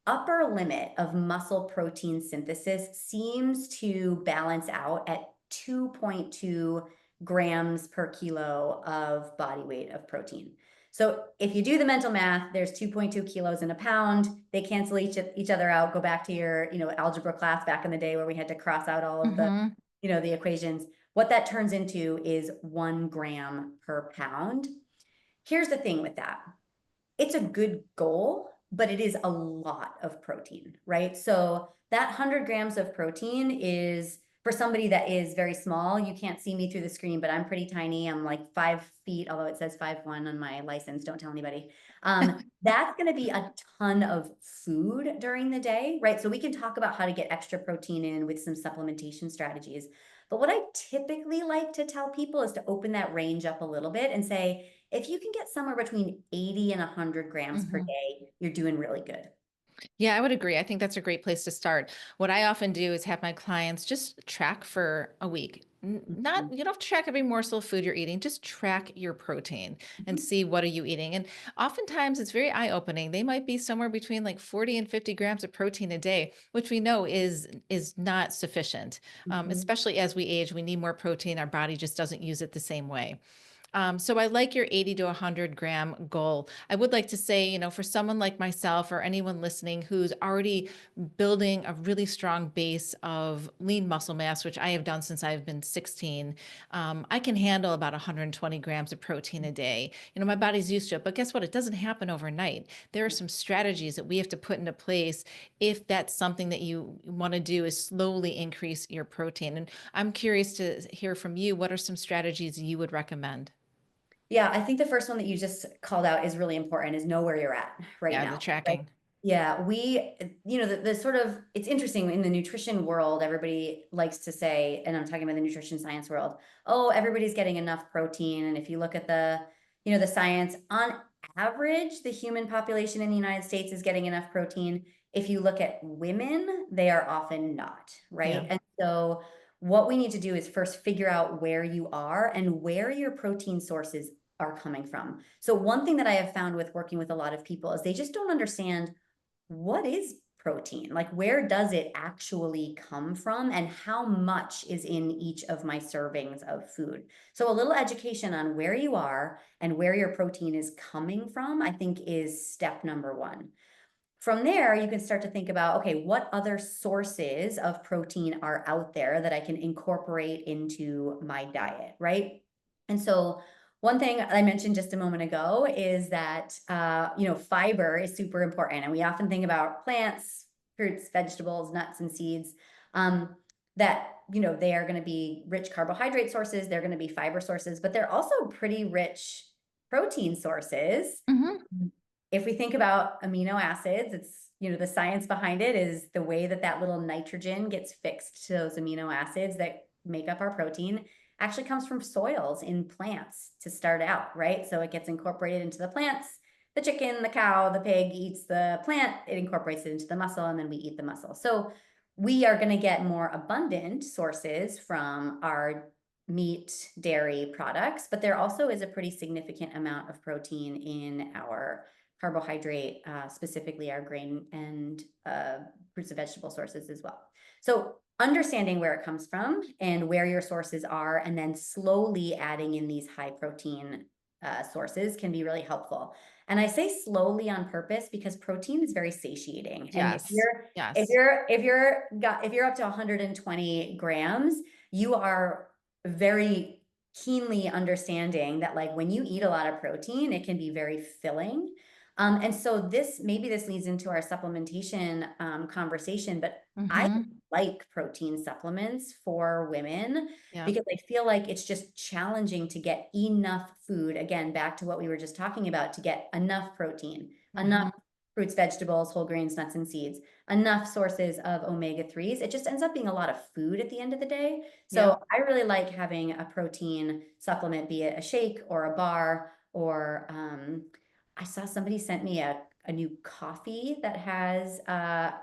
Speaker 2: upper limit of muscle protein synthesis seems to balance out at 2.2 grams per kilo of body weight of protein. So if you do the mental math, there's 2.2 kilos in a pound. They cancel each other out. Go back to your, algebra class back in the day where we had to cross out all of the,
Speaker 1: Mhm.
Speaker 2: the equations. What that turns into is 1 gram per pound. Here's the thing with that. It's a good goal, but it is a lot of protein, right? So that 100 grams of protein is for somebody that is very small. You can't see me through the screen, but I'm pretty tiny. I'm like 5 feet, although it says 5'1" on my license. Don't tell anybody. That's going to be a ton of food during the day, right? So we can talk about how to get extra protein in with some supplementation strategies. But what I typically like to tell people is to open that range up a little bit and say, if you can get somewhere between 80 and 100 grams per
Speaker 1: Mhm.
Speaker 2: day, you're doing really good.
Speaker 1: Yeah, I would agree. I think that's a great place to start. What I often do is have my clients just track for a week. Not,
Speaker 2: Mhm.
Speaker 1: you don't have to track every morsel of food you're eating, just track your protein and
Speaker 2: Mhm.
Speaker 1: see what are you eating. And oftentimes it's very eye-opening. They might be somewhere between like 40 and 50 grams of protein a day, which we know is not sufficient.
Speaker 2: Mhm.
Speaker 1: Especially as we age, we need more protein. Our body just doesn't use it the same way. So I like your 80 to 100 gram goal. I would like to say, for someone like myself or anyone listening who's already building a really strong base of lean muscle mass, which I have done since I've been 16, I can handle about 120 grams of protein a day. My body's used to it, but guess what? It doesn't happen overnight. There are some strategies that we have to put into place if that's something that you want to do is slowly increase your protein. And I'm curious to hear from you. What are some strategies you would recommend?
Speaker 2: Yeah, I think the first one that you just called out is really important is know where you're at right
Speaker 1: Yeah, the
Speaker 2: now. Right?
Speaker 1: tracking.
Speaker 2: Yeah, the sort of, it's interesting in the nutrition world, everybody likes to say, and I'm talking about the nutrition science world, oh, everybody's getting enough protein. And if you look at the science, on average, the human population in the United States is getting enough protein. If you look at women, they are often not,
Speaker 1: Yeah.
Speaker 2: right? And so what we need to do is first figure out where you are and where your protein sources are coming from. So one thing that I have found with working with a lot of people is they just don't understand what is protein? Like, where does it actually come from? And how much is in each of my servings of food? So, a little education on where you are and where your protein is coming from, I think, is step number one. From there, you can start to think about, okay, what other sources of protein are out there that I can incorporate into my diet, right? And so, one thing I mentioned just a moment ago is that, fiber is super important. And we often think about plants, fruits, vegetables, nuts, and seeds. That they are going to be rich carbohydrate sources, they're going to be fiber sources, but they're also pretty rich protein sources.
Speaker 1: Hmm.
Speaker 2: If we think about amino acids, it's, the science behind it is the way that that little nitrogen gets fixed to those amino acids that make up our protein actually comes from soils in plants to start out, right? So it gets incorporated into the plants. The chicken, the cow, the pig eats the plant, it incorporates it into the muscle, and then we eat the muscle. So we are going to get more abundant sources from our meat, dairy products, but there also is a pretty significant amount of protein in our carbohydrate, specifically our grain and fruits and vegetable sources as well. So understanding where it comes from and where your sources are, and then slowly adding in these high protein sources can be really helpful. And I say slowly on purpose because protein is very satiating. And if
Speaker 1: Yes.
Speaker 2: you're if
Speaker 1: Yes.
Speaker 2: you're if you're got if you're up to 120 grams, you are very keenly understanding that like when you eat a lot of protein, it can be very filling. And so maybe this leads into our supplementation conversation, but I
Speaker 1: Mm-hmm.
Speaker 2: like protein supplements for women
Speaker 1: Yeah.
Speaker 2: because I feel like it's just challenging to get enough food. Again, back to what we were just talking about, to get enough protein, enough
Speaker 1: Mm-hmm.
Speaker 2: fruits, vegetables, whole grains, nuts, and seeds, enough sources of omega-3s. It just ends up being a lot of food at the end of the day. So
Speaker 1: Yep.
Speaker 2: I really like having a protein supplement, be it a shake or a bar, or I saw somebody sent me a new coffee that has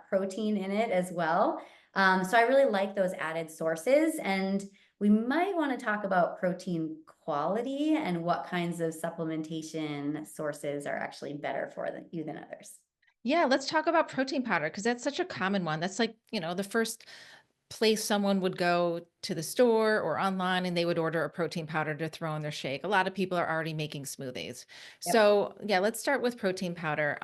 Speaker 2: protein in it as well. So I really like those added sources. And we might want to talk about protein quality and what kinds of supplementation sources are actually better for you than others.
Speaker 1: Yeah, let's talk about protein powder because that's such a common one. That's like, the first place someone would go to the store or online and they would order a protein powder to throw in their shake. A lot of people are already making smoothies.
Speaker 2: Yep.
Speaker 1: So, yeah, let's start with protein powder.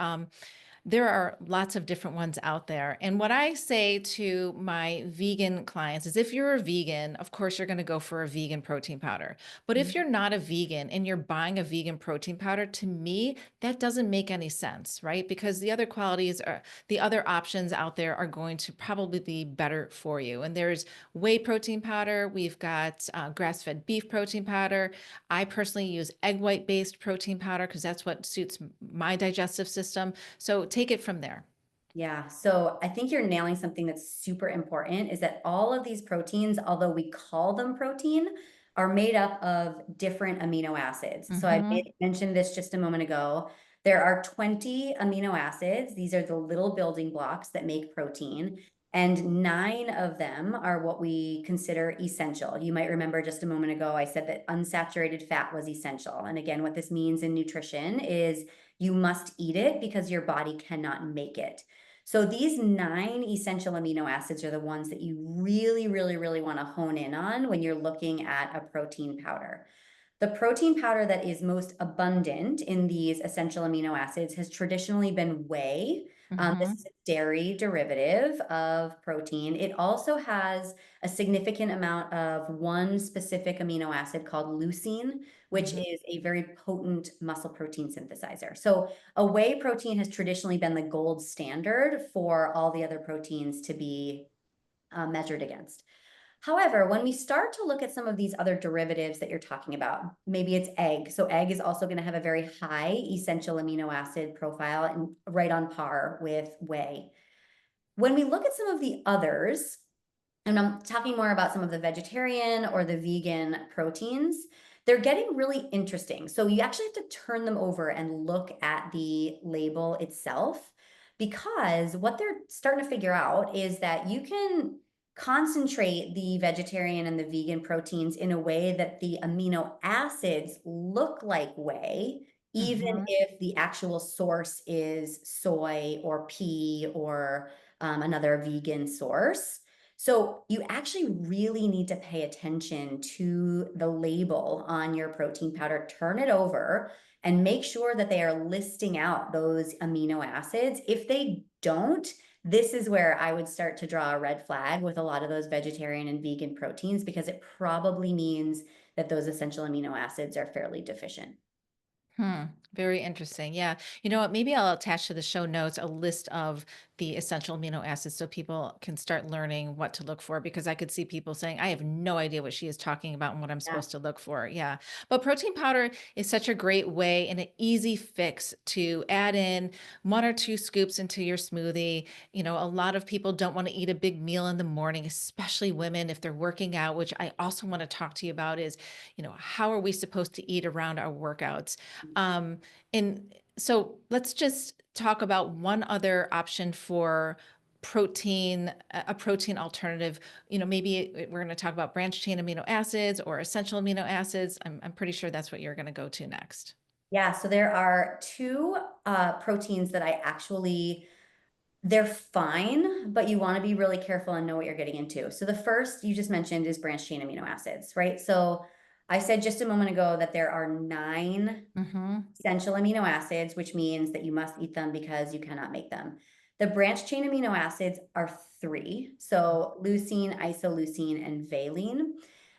Speaker 1: There are lots of different ones out there. And what I say to my vegan clients is if you're a vegan, of course, you're going to go for a vegan protein powder. But if you're not a vegan and you're buying a vegan protein powder, to me, that doesn't make any sense, right? Because the other options out there are going to probably be better for you. And there's whey protein powder, we've got grass fed beef protein powder. I personally use egg white based protein powder because that's what suits my digestive system. So take it from there.
Speaker 2: Yeah, so I think you're nailing something that's super important is that all of these proteins, although we call them protein, are made up of different amino acids. So
Speaker 1: Hmm.
Speaker 2: mentioned this just a moment ago. There are 20 amino acids. These are the little building blocks that make protein, and 9 of them are what we consider essential. You might remember just a moment ago, I said that unsaturated fat was essential. And again, what this means in nutrition is you must eat it because your body cannot make it. So these 9 essential amino acids are the ones that you really, really, really want to hone in on when you're looking at a protein powder. The protein powder that is most abundant in these essential amino acids has traditionally been whey. This is
Speaker 1: Hmm.
Speaker 2: a dairy derivative of protein. It also has a significant amount of one specific amino acid called leucine, which
Speaker 1: Hmm.
Speaker 2: is a very potent muscle protein synthesizer. So a whey protein has traditionally been the gold standard for all the other proteins to be measured against. However, when we start to look at some of these other derivatives that you're talking about, maybe it's egg. So egg is also going to have a very high essential amino acid profile and right on par with whey. When we look at some of the others, and I'm talking more about some of the vegetarian or the vegan proteins, they're getting really interesting. So you actually have to turn them over and look at the label itself, because what they're starting to figure out is that you can concentrate the vegetarian and the vegan proteins in a way that the amino acids look like whey, even
Speaker 1: Hmm.
Speaker 2: if the actual source is soy or pea or another vegan source. So you actually really need to pay attention to the label on your protein powder. Turn it over and make sure that they are listing out those amino acids. If they don't, this is where I would start to draw a red flag with a lot of those vegetarian and vegan proteins, because it probably means that those essential amino acids are fairly deficient.
Speaker 1: Hmm. Very interesting. Yeah. You know what? Maybe I'll attach to the show notes a list of the essential amino acids so people can start learning what to look for because I could see people saying, I have no idea what she is talking about and what I'm
Speaker 2: Yeah.
Speaker 1: supposed to look for. Yeah. But protein powder is such a great way and an easy fix to add in 1 or 2 scoops into your smoothie. A lot of people don't want to eat a big meal in the morning, especially women if they're working out, which I also want to talk to you about is, how are we supposed to eat around our workouts? Um, and so let's just talk about one other option for protein, a protein alternative. Maybe we're going to talk about branched chain amino acids or essential amino acids. I'm pretty sure that's what you're going to go to next.
Speaker 2: Yeah, so there are 2 proteins that I actually, they're fine, but you want to be really careful and know what you're getting into. So the first you just mentioned is branched chain amino acids, right? So I said just a moment ago that there are 9
Speaker 1: Mm-hmm.
Speaker 2: essential amino acids, which means that you must eat them because you cannot make them. The branched chain amino acids are 3. So leucine, isoleucine, and valine.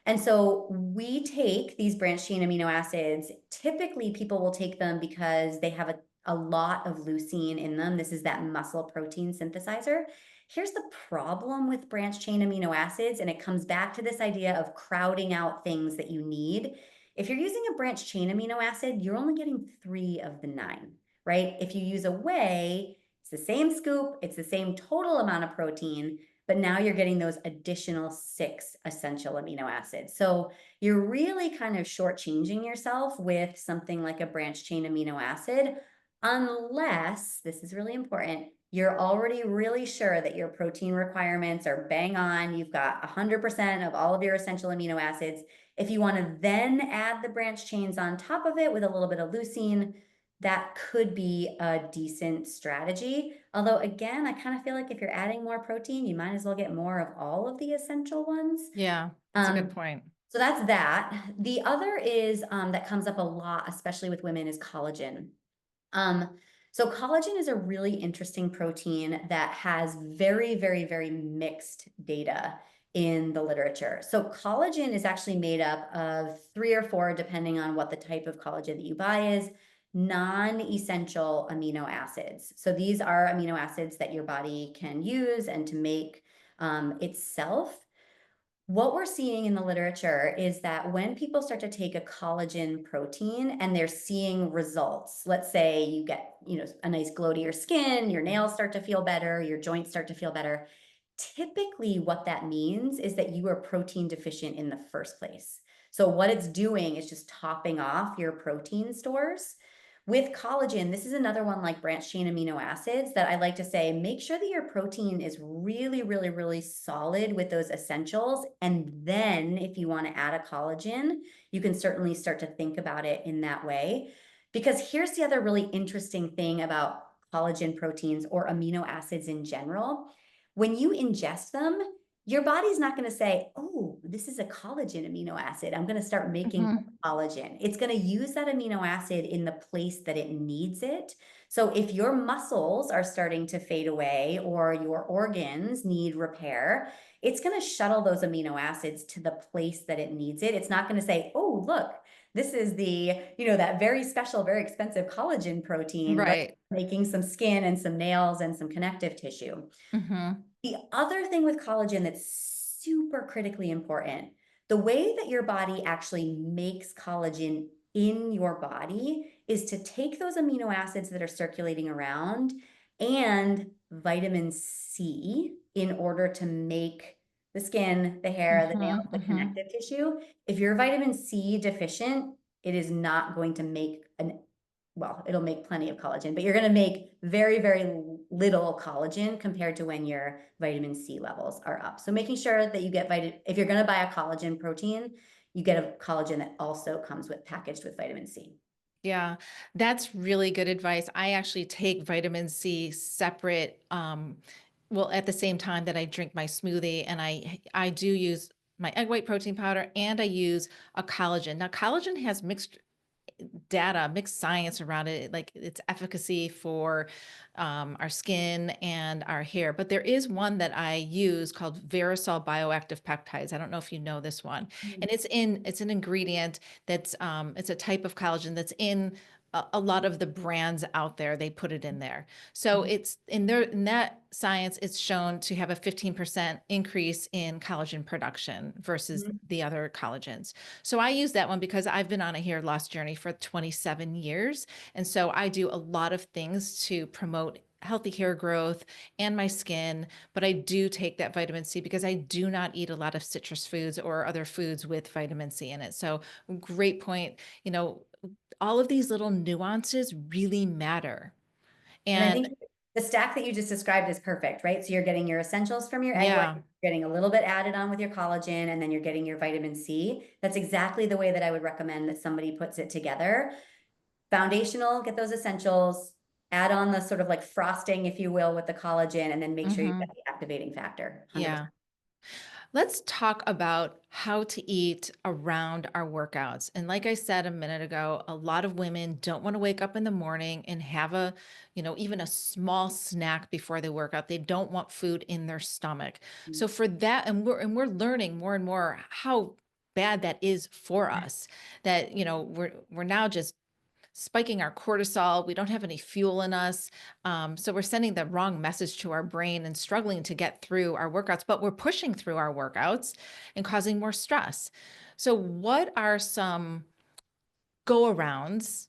Speaker 2: And so we take these branched chain amino acids. Typically, people will take them because they have a lot of leucine in them. This is that muscle protein synthesizer. Here's the problem with branched chain amino acids, and it comes back to this idea of crowding out things that you need. If you're using a branched chain amino acid, you're only getting 3 of the 9, right? If you use a whey, it's the same scoop, it's the same total amount of protein, but now you're getting those additional 6 essential amino acids. So you're really kind of shortchanging yourself with something like a branched chain amino acid, unless, this is really important, you're already really sure that your protein requirements are bang on. You've got 100% of all of your essential amino acids. If you want to then add the branched chains on top of it with a little bit of leucine, that could be a decent strategy. Although, again, I kind of feel like if you're adding more protein, you might as well get more of all of the essential ones.
Speaker 1: Yeah, that's a good point.
Speaker 2: So that's that. The other is that comes up a lot, especially with women, is collagen. Um, so collagen is a really interesting protein that has very, very, very mixed data in the literature. So collagen is actually made up of 3 or 4, depending on what the type of collagen that you buy is, non-essential amino acids. So these are amino acids that your body can use and to make itself. What we're seeing in the literature is that when people start to take a collagen protein and they're seeing results, let's say you get, a nice glow to your skin, your nails start to feel better, your joints start to feel better. Typically, what that means is that you are protein deficient in the first place. So what it's doing is just topping off your protein stores. With collagen, this is another one like branched chain amino acids that I like to say, make sure that your protein is really, really, really solid with those essentials. And then if you want to add a collagen, you can certainly start to think about it in that way. Because here's the other really interesting thing about collagen proteins or amino acids in general. When you ingest them, your body's not going to say, oh, this is a collagen amino acid, I'm going to start making collagen. It's going to use that amino acid in the place that it needs it. So if your muscles are starting to fade away or your organs need repair, it's going to shuttle those amino acids to the place that it needs it. It's not going to say, oh, look, this is the, that very special, very expensive collagen protein, but
Speaker 1: Right.
Speaker 2: making some skin and some nails and some connective tissue.
Speaker 1: Mm-hmm.
Speaker 2: The other thing with collagen that's super critically important, the way that your body actually makes collagen in your body is to take those amino acids that are circulating around and vitamin C in order to make the skin, the hair, the nails,
Speaker 1: Mm-hmm.
Speaker 2: the
Speaker 1: Mm-hmm.
Speaker 2: connective tissue. If you're vitamin C deficient, it is not going to make it'll make plenty of collagen, but you're going to make very, very little collagen compared to when your vitamin C levels are up. So making sure that you get if you're going to buy a collagen protein, you get a collagen that also comes packaged with vitamin C.
Speaker 1: Yeah, that's really good advice. I actually take vitamin C separate, well, at the same time that I drink my smoothie, and I do use my egg white protein powder and I use a collagen. Now, collagen has mixed data, mixed science around it, like its efficacy for our skin and our hair. But there is one that I use called Verisol Bioactive Peptides. I don't know if you know this one, and it's an ingredient that's it's a type of collagen that's in a lot of the brands out there. They put it in there. So it's in that science, it's shown to have a 15% increase in collagen production versus
Speaker 2: Mhm.
Speaker 1: the other collagens. So I use that one because I've been on a hair loss journey for 27 years. And so I do a lot of things to promote healthy hair growth and my skin, but I do take that vitamin C because I do not eat a lot of citrus foods or other foods with vitamin C in it. So great point. All of these little nuances really matter.
Speaker 2: And I
Speaker 1: And
Speaker 2: think the stack that you just described is perfect, right? So you're getting your essentials from your egg white,
Speaker 1: yeah,
Speaker 2: you're getting a little bit added on with your collagen, and then you're getting your vitamin C. That's exactly the way that I would recommend that somebody puts it together. Foundational, get those essentials, add on the sort of like frosting, if you will, with the collagen, and then make sure you've got the activating factor, 100%.
Speaker 1: yeah. Let's talk about how to eat around our workouts. And like I said a minute ago, a lot of women don't want to wake up in the morning and have even a small snack before they work out. They don't want food in their stomach. So for that, and we're learning more and more how bad that is for us, that we're now just spiking our cortisol. We don't have any fuel in us. So we're sending the wrong message to our brain and struggling to get through our workouts, but we're pushing through our workouts and causing more stress. So, what are some go arounds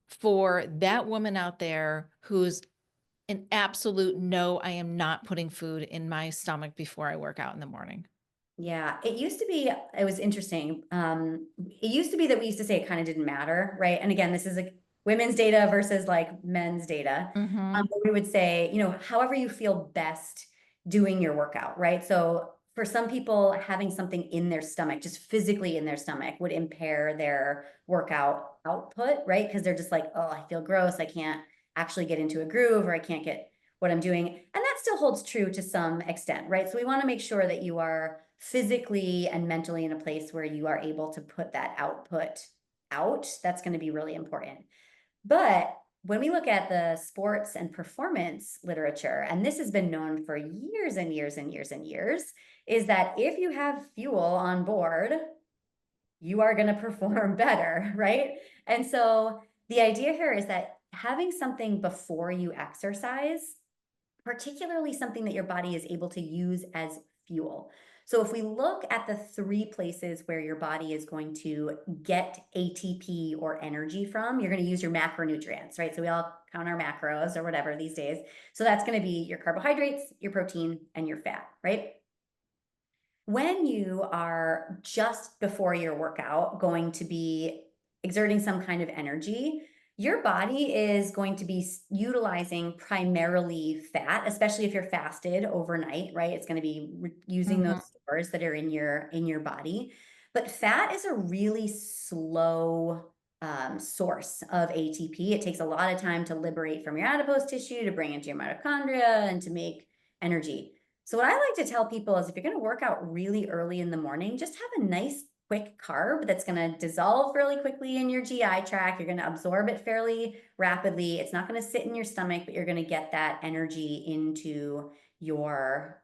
Speaker 1: for that woman out there who's an absolute no, I am not putting food in my stomach before I work out in the morning?
Speaker 2: Yeah, it used to be, it was interesting. It used to be that we used to say it kind of didn't matter, right? And again, this is like women's data versus like men's data.
Speaker 1: Mm-hmm.
Speaker 2: But we would say, however you feel best doing your workout, right? So for some people, having something in their stomach, just physically in their stomach, would impair their workout output, right? Because they're just like, oh, I feel gross. I can't actually get into a groove, or I can't get what I'm doing. And that still holds true to some extent, right? So we want to make sure that you are physically and mentally in a place where you are able to put that output out. That's going to be really important. But when we look at the sports and performance literature, and this has been known for years and years and years and years, is that if you have fuel on board, you are going to perform better, right? And so the idea here is that having something before you exercise, particularly something that your body is able to use as fuel. So if we look at the three places where your body is going to get ATP or energy from, you're going to use your macronutrients, right? So we all count our macros or whatever these days. So that's going to be your carbohydrates, your protein, and your fat, right? When you are just before your workout going to be exerting some kind of energy, your body is going to be utilizing primarily fat, especially if you're fasted overnight, right? It's going to be using
Speaker 1: Mm-hmm.
Speaker 2: those stores that are in your body. But fat is a really slow source of ATP. It takes a lot of time to liberate from your adipose tissue, to bring into your mitochondria, and to make energy. So what I like to tell people is if you're going to work out really early in the morning, just have a nice quick carb that's going to dissolve really quickly in your GI tract. You're going to absorb it fairly rapidly. It's not going to sit in your stomach, but you're going to get that energy into your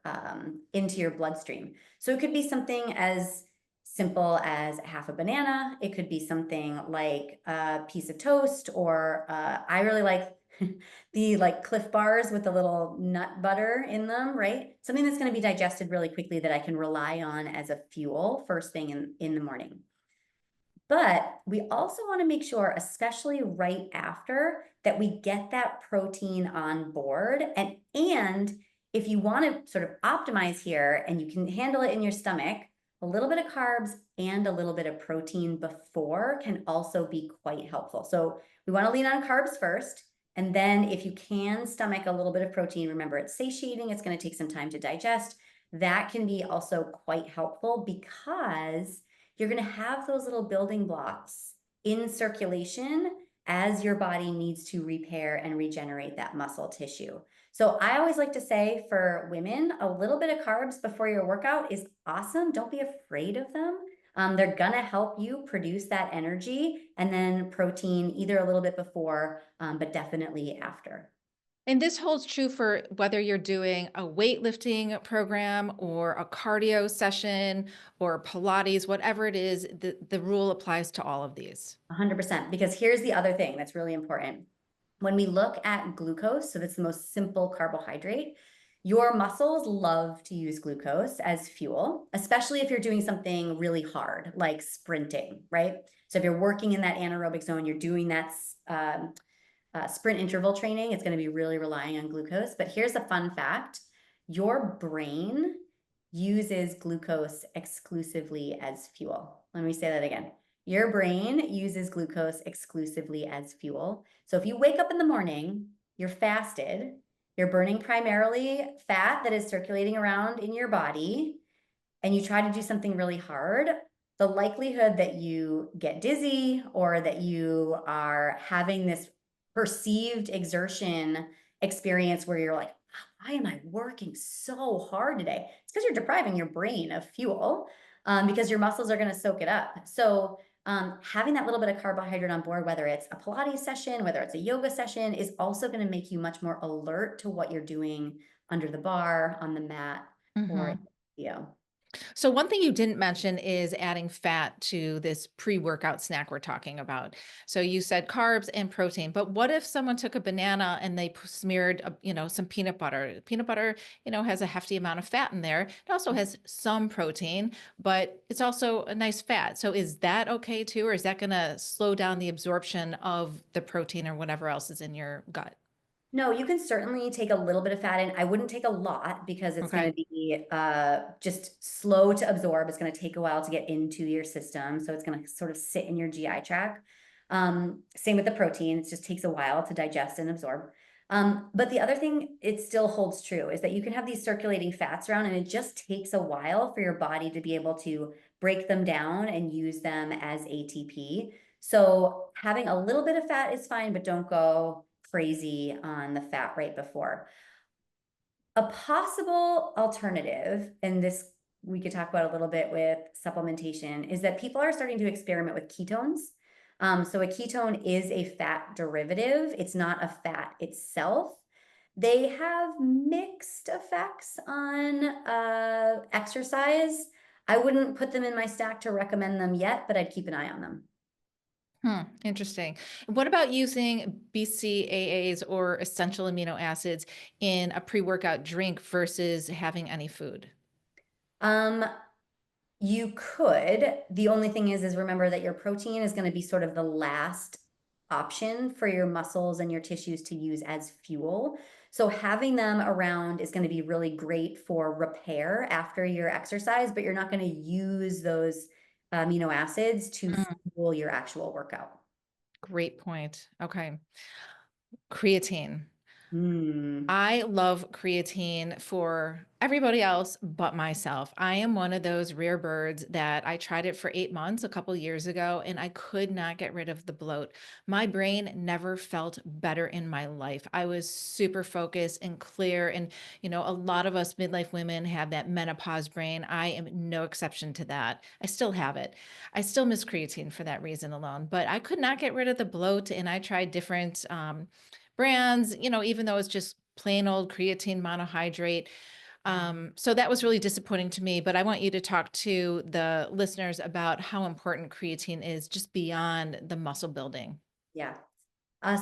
Speaker 2: bloodstream. So it could be something as simple as half a banana. It could be something like a piece of toast, or I really like the like Cliff bars with the little nut butter in them, right? Something that's going to be digested really quickly that I can rely on as a fuel first thing in the morning. But we also want to make sure, especially right after, that we get that protein on board. And if you want to sort of optimize here and you can handle it in your stomach, a little bit of carbs and a little bit of protein before can also be quite helpful. So we want to lean on carbs first. And then if you can stomach a little bit of protein, remember it's satiating, it's going to take some time to digest. That can be also quite helpful because you're going to have those little building blocks in circulation as your body needs to repair and regenerate that muscle tissue. So I always like to say for women, a little bit of carbs before your workout is awesome. Don't be afraid of them. They're going to help you produce that energy, and then protein either a little bit before, but definitely after.
Speaker 1: And this holds true for whether you're doing a weightlifting program or a cardio session or Pilates, whatever it is, the rule applies to all of these.
Speaker 2: 100%. Because here's the other thing that's really important. When we look at glucose, so that's the most simple carbohydrate, your muscles love to use glucose as fuel, especially if you're doing something really hard, like sprinting, right? So if you're working in that anaerobic zone, you're doing that sprint interval training, it's going to be really relying on glucose. But here's a fun fact. Your brain uses glucose exclusively as fuel. Let me say that again. Your brain uses glucose exclusively as fuel. So if you wake up in the morning, you're fasted, you're burning primarily fat that is circulating around in your body, and you try to do something really hard, the likelihood that you get dizzy or that you are having this perceived exertion experience where you're like, why am I working so hard today? It's because you're depriving your brain of fuel, because your muscles are going to soak it up. So having that little bit of carbohydrate on board, whether it's a Pilates session, whether it's a yoga session, is also going to make you much more alert to what you're doing under the bar, on the mat, or
Speaker 1: Mhm.
Speaker 2: you know.
Speaker 1: So one thing you didn't mention is adding fat to this pre-workout snack we're talking about. So you said carbs and protein, but what if someone took a banana and they smeared, some peanut butter? Peanut butter, has a hefty amount of fat in there. It also has some protein, but it's also a nice fat. So is that okay too, or is that going to slow down the absorption of the protein or whatever else is in your gut?
Speaker 2: No, you can certainly take a little bit of fat in. I wouldn't take a lot because it's going
Speaker 1: Okay.
Speaker 2: to be just slow to absorb. It's going to take a while to get into your system. So it's going to sort of sit in your GI tract. Same with the protein. It just takes a while to digest and absorb. But the other thing it still holds true is that you can have these circulating fats around and it just takes a while for your body to be able to break them down and use them as ATP. So having a little bit of fat is fine, but don't go crazy on the fat right before. A possible alternative, and this we could talk about a little bit with supplementation, is that people are starting to experiment with ketones. So a ketone is a fat derivative, it's not a fat itself. They have mixed effects on exercise. I wouldn't put them in my stack to recommend them yet, but I'd keep an eye on them.
Speaker 1: Interesting. What about using BCAAs or essential amino acids in a pre-workout drink versus having any food?
Speaker 2: Um, You could. The only thing is remember that your protein is going to be sort of the last option for your muscles and your tissues to use as fuel. So having them around is going to be really great for repair after your exercise, but you're not going to use those amino acids to
Speaker 1: Mm,
Speaker 2: fuel your actual workout.
Speaker 1: great point. Okay. Creatine.
Speaker 2: Hmm.
Speaker 1: I love creatine for everybody else but myself. I am one of those rare birds that I tried it for 8 months a couple years ago and I could not get rid of the bloat. My brain never felt better in my life. I was super focused and clear. And, a lot of us midlife women have that menopause brain. I am no exception to that. I still have it. I still miss creatine for that reason alone, but I could not get rid of the bloat. And I tried different, brands, even though it's just plain old creatine monohydrate. So that was really disappointing to me, but I want you to talk to the listeners about how important creatine is just beyond the muscle building.
Speaker 2: Yeah.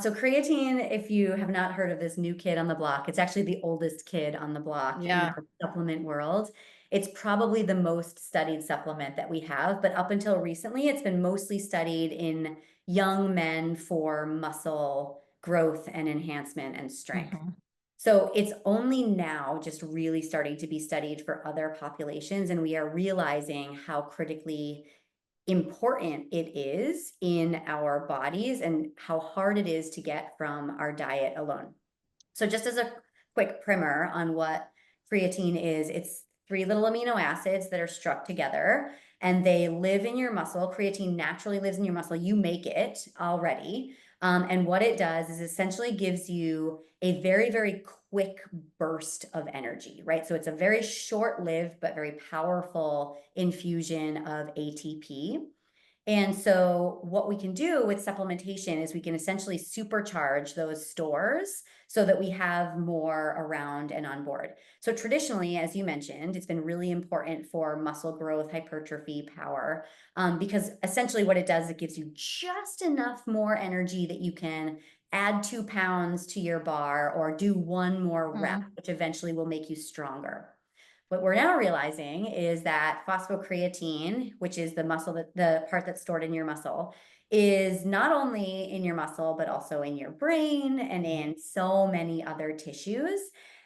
Speaker 2: So creatine, if you have not heard of this new kid on the block, it's actually the oldest kid on the block in
Speaker 1: Yeah.
Speaker 2: our supplement world. It's probably the most studied supplement that we have, but up until recently, it's been mostly studied in young men for muscle growth and enhancement and strength.
Speaker 1: Mhm.
Speaker 2: So it's only now just really starting to be studied for other populations, and we are realizing how critically important it is in our bodies and how hard it is to get from our diet alone. So just as a quick primer on what creatine is, it's three little amino acids that are struck together and they live in your muscle. Creatine naturally lives in your muscle. You make it already. And what it does is essentially gives you a very, very quick burst of energy, right? So it's a very short lived, but very powerful infusion of ATP. And so, what we can do with supplementation is we can essentially supercharge those stores so that we have more around and on board. So, traditionally, as you mentioned, it's been really important for muscle growth, hypertrophy, power, because essentially what it does, it gives you just enough more energy that you can add 2 pounds to your bar or do one more rep,
Speaker 1: Mhm.
Speaker 2: which eventually will make you stronger. What we're now realizing is that phosphocreatine, which is the muscle that the part that's stored in your muscle, is not only in your muscle, but also in your brain and in so many other tissues.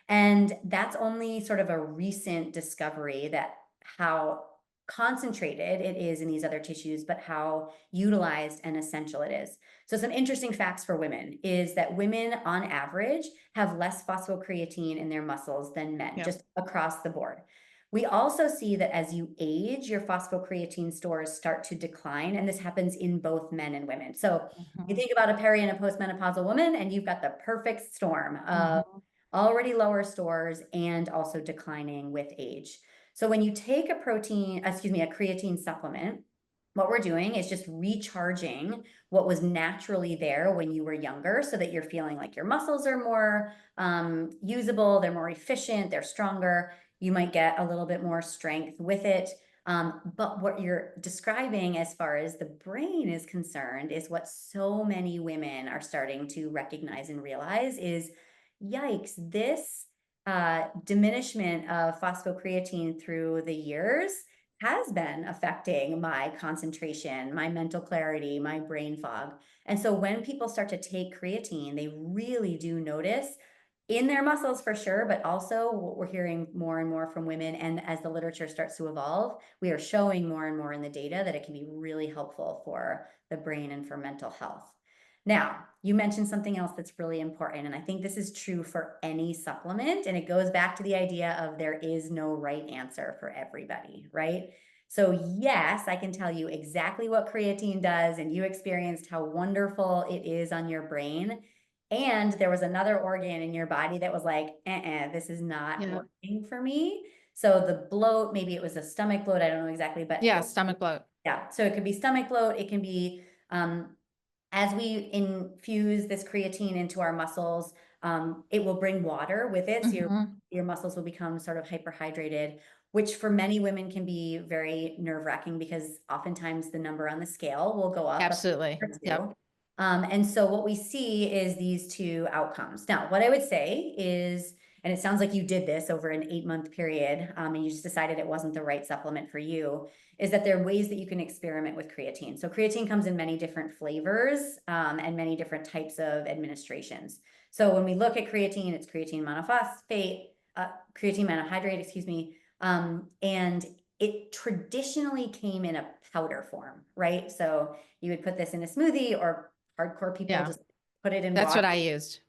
Speaker 2: And that's only sort of a recent discovery that how concentrated it is in these other tissues, but how utilized and essential it is. So some interesting facts for women is that women on average have less phosphocreatine in their muscles than men,
Speaker 1: Yep.
Speaker 2: just across the board. We also see that as you age, your phosphocreatine stores start to decline, and this happens in both men and women. So you
Speaker 1: Mhm.
Speaker 2: think about a peri and a postmenopausal woman, and you've got the perfect storm of
Speaker 1: Mhm.
Speaker 2: already lower stores and also declining with age. So when you take a a creatine supplement, what we're doing is just recharging what was naturally there when you were younger so that you're feeling like your muscles are more usable, they're more efficient, they're stronger. You might get a little bit more strength with it. But what you're describing as far as the brain is concerned is what so many women are starting to recognize and realize is, yikes, this diminishment of phosphocreatine through the years has been affecting my concentration, my mental clarity, my brain fog. And so when people start to take creatine, they really do notice in their muscles for sure, but also what we're hearing more and more from women. And as the literature starts to evolve, we are showing more and more in the data that it can be really helpful for the brain and for mental health. Now, you mentioned something else that's really important, and I think this is true for any supplement, and it goes back to the idea of there is no right answer for everybody, right? So yes, I can tell you exactly what creatine does, and you experienced how wonderful it is on your brain. And there was another organ in your body that was like, this is not
Speaker 1: Yeah.
Speaker 2: working for me. So the bloat, maybe it was a stomach bloat, I don't know exactly, but
Speaker 1: Yeah. Stomach bloat.
Speaker 2: yeah. So it could be stomach bloat, it can be as we infuse this creatine into our muscles, it will bring water with it. So
Speaker 1: Mhm.
Speaker 2: your muscles will become sort of hyperhydrated, which for many women can be very nerve-wracking because oftentimes the number on the scale will go up
Speaker 1: Absolutely.
Speaker 2: or
Speaker 1: Yep.
Speaker 2: two. And so what we see is these two outcomes. Now, what I would say is, and it sounds like you did this over an 8-month period, and you just decided it wasn't the right supplement for you, is that there are ways that you can experiment with creatine. So creatine comes in many different flavors and many different types of administrations. So when we look at creatine, it's creatine monophosphate, creatine monohydrate, excuse me, and it traditionally came in a powder form, right? So you would put this in a smoothie, or hardcore people
Speaker 1: Yeah.
Speaker 2: just put it in
Speaker 1: That's
Speaker 2: water.
Speaker 1: what I used.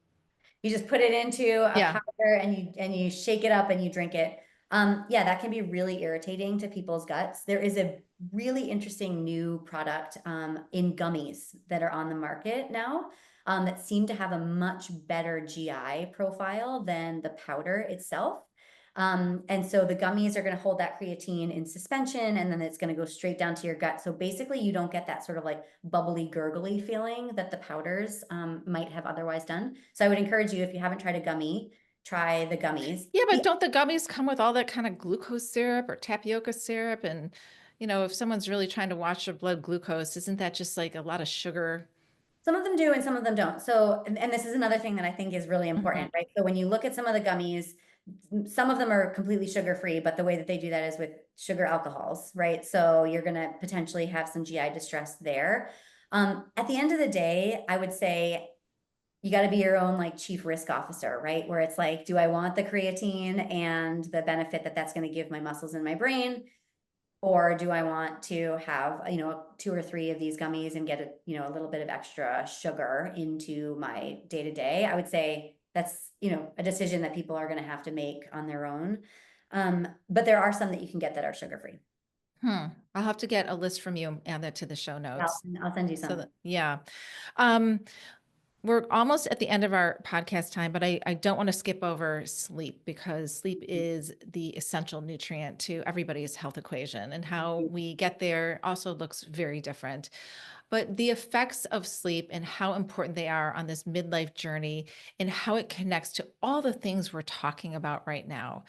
Speaker 2: You just put it into a
Speaker 1: Yeah.
Speaker 2: powder and you shake it up and you drink it. Yeah, that can be really irritating to people's guts. There is a really interesting new product in gummies that are on the market now that seem to have a much better GI profile than the powder itself. And so the gummies are going to hold that creatine in suspension, and then it's going to go straight down to your gut. So basically, you don't get that sort of like bubbly, gurgly feeling that the powders might have otherwise done. So I would encourage you, if you haven't tried a gummy, try the gummies.
Speaker 1: Yeah, but
Speaker 2: The
Speaker 1: don't the gummies come with all that kind of glucose syrup or tapioca syrup? And, if someone's really trying to watch their blood glucose, isn't that just like a lot of sugar?
Speaker 2: Some of them do and some of them don't. So, and this is another thing that I think is really
Speaker 1: Mhm.
Speaker 2: important, right? So when you look at some of the gummies, some of them are completely sugar-free, but the way that they do that is with sugar alcohols, right? So you're going to potentially have some GI distress there. At the end of the day, I would say you got to be your own like chief risk officer, right? Where it's like, do I want the creatine and the benefit that that's going to give my muscles and my brain? Or do I want to have, 2 or 3 of these gummies and get a little bit of extra sugar into my day to day? I would say that's, a decision that people are going to have to make on their own. But there are some that you can get that are sugar free.
Speaker 1: I'll have to get a list from you and add that to the show
Speaker 2: I'll,
Speaker 1: notes.
Speaker 2: I'll send you
Speaker 1: So
Speaker 2: some.
Speaker 1: that, yeah. Um, we're almost at the end of our podcast time, but I don't want to skip over sleep because sleep is the essential nutrient to everybody's health equation, and how we get there also looks very different. But the effects of sleep and how important they are on this midlife journey and how it connects to all the things we're talking about right now.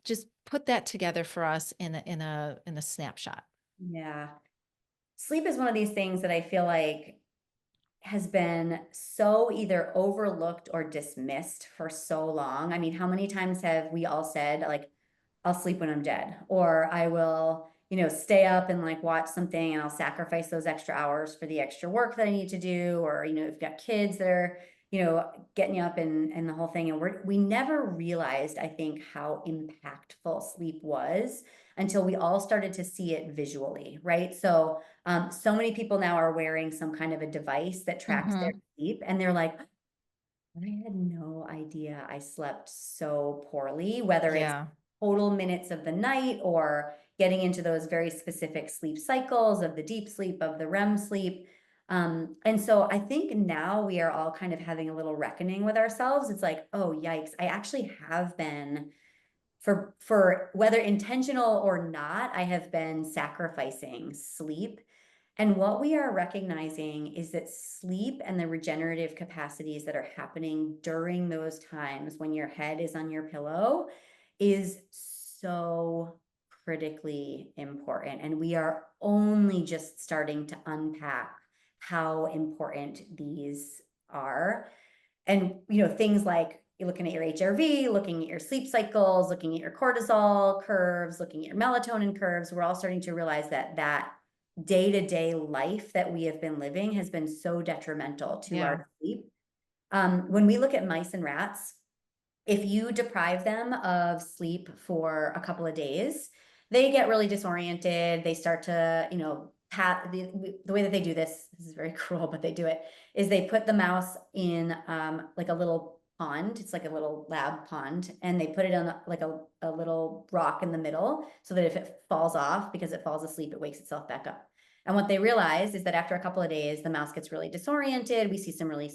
Speaker 1: Just put that together for us in a snapshot.
Speaker 2: Yeah. Sleep is one of these things that I feel like has been so either overlooked or dismissed for so long. I mean, how many times have we all said, like, I'll sleep when I'm dead, or I will, stay up and like watch something and I'll sacrifice those extra hours for the extra work that I need to do, or, if you've got kids that are, getting you up and the whole thing. And we never realized, I think, how impactful sleep was until we all started to see it visually, right? So, so many people now are wearing some kind of a device that tracks their
Speaker 1: Hmm.
Speaker 2: sleep, and they're like, I had no idea I slept so poorly, whether it's
Speaker 1: Yeah.
Speaker 2: total minutes of the night or getting into those very specific sleep cycles of the deep sleep, of the REM sleep. And so I think now we are all kind of having a little reckoning with ourselves. It's like, oh, yikes, I actually have been, for whether intentional or not, I have been sacrificing sleep. And what we are recognizing is that sleep and the regenerative capacities that are happening during those times when your head is on your pillow is so critically important. And we are only just starting to unpack how important these are. And, things like you're looking at your HRV, looking at your sleep cycles, looking at your cortisol curves, looking at your melatonin curves, we're all starting to realize that day-to-day life that we have been living has been so detrimental to
Speaker 1: Yeah.
Speaker 2: our sleep. When we look at mice and rats, if you deprive them of sleep for a couple of days, they get really disoriented. They start to, pat the way that they do this is very cruel, but they do it, is they put the mouse in like a little pond. It's like a little lab pond, and they put it on like a little rock in the middle so that if it falls off, because it falls asleep, it wakes itself back up. And what they realize is that after a couple of days, the mouse gets really disoriented. We see some really,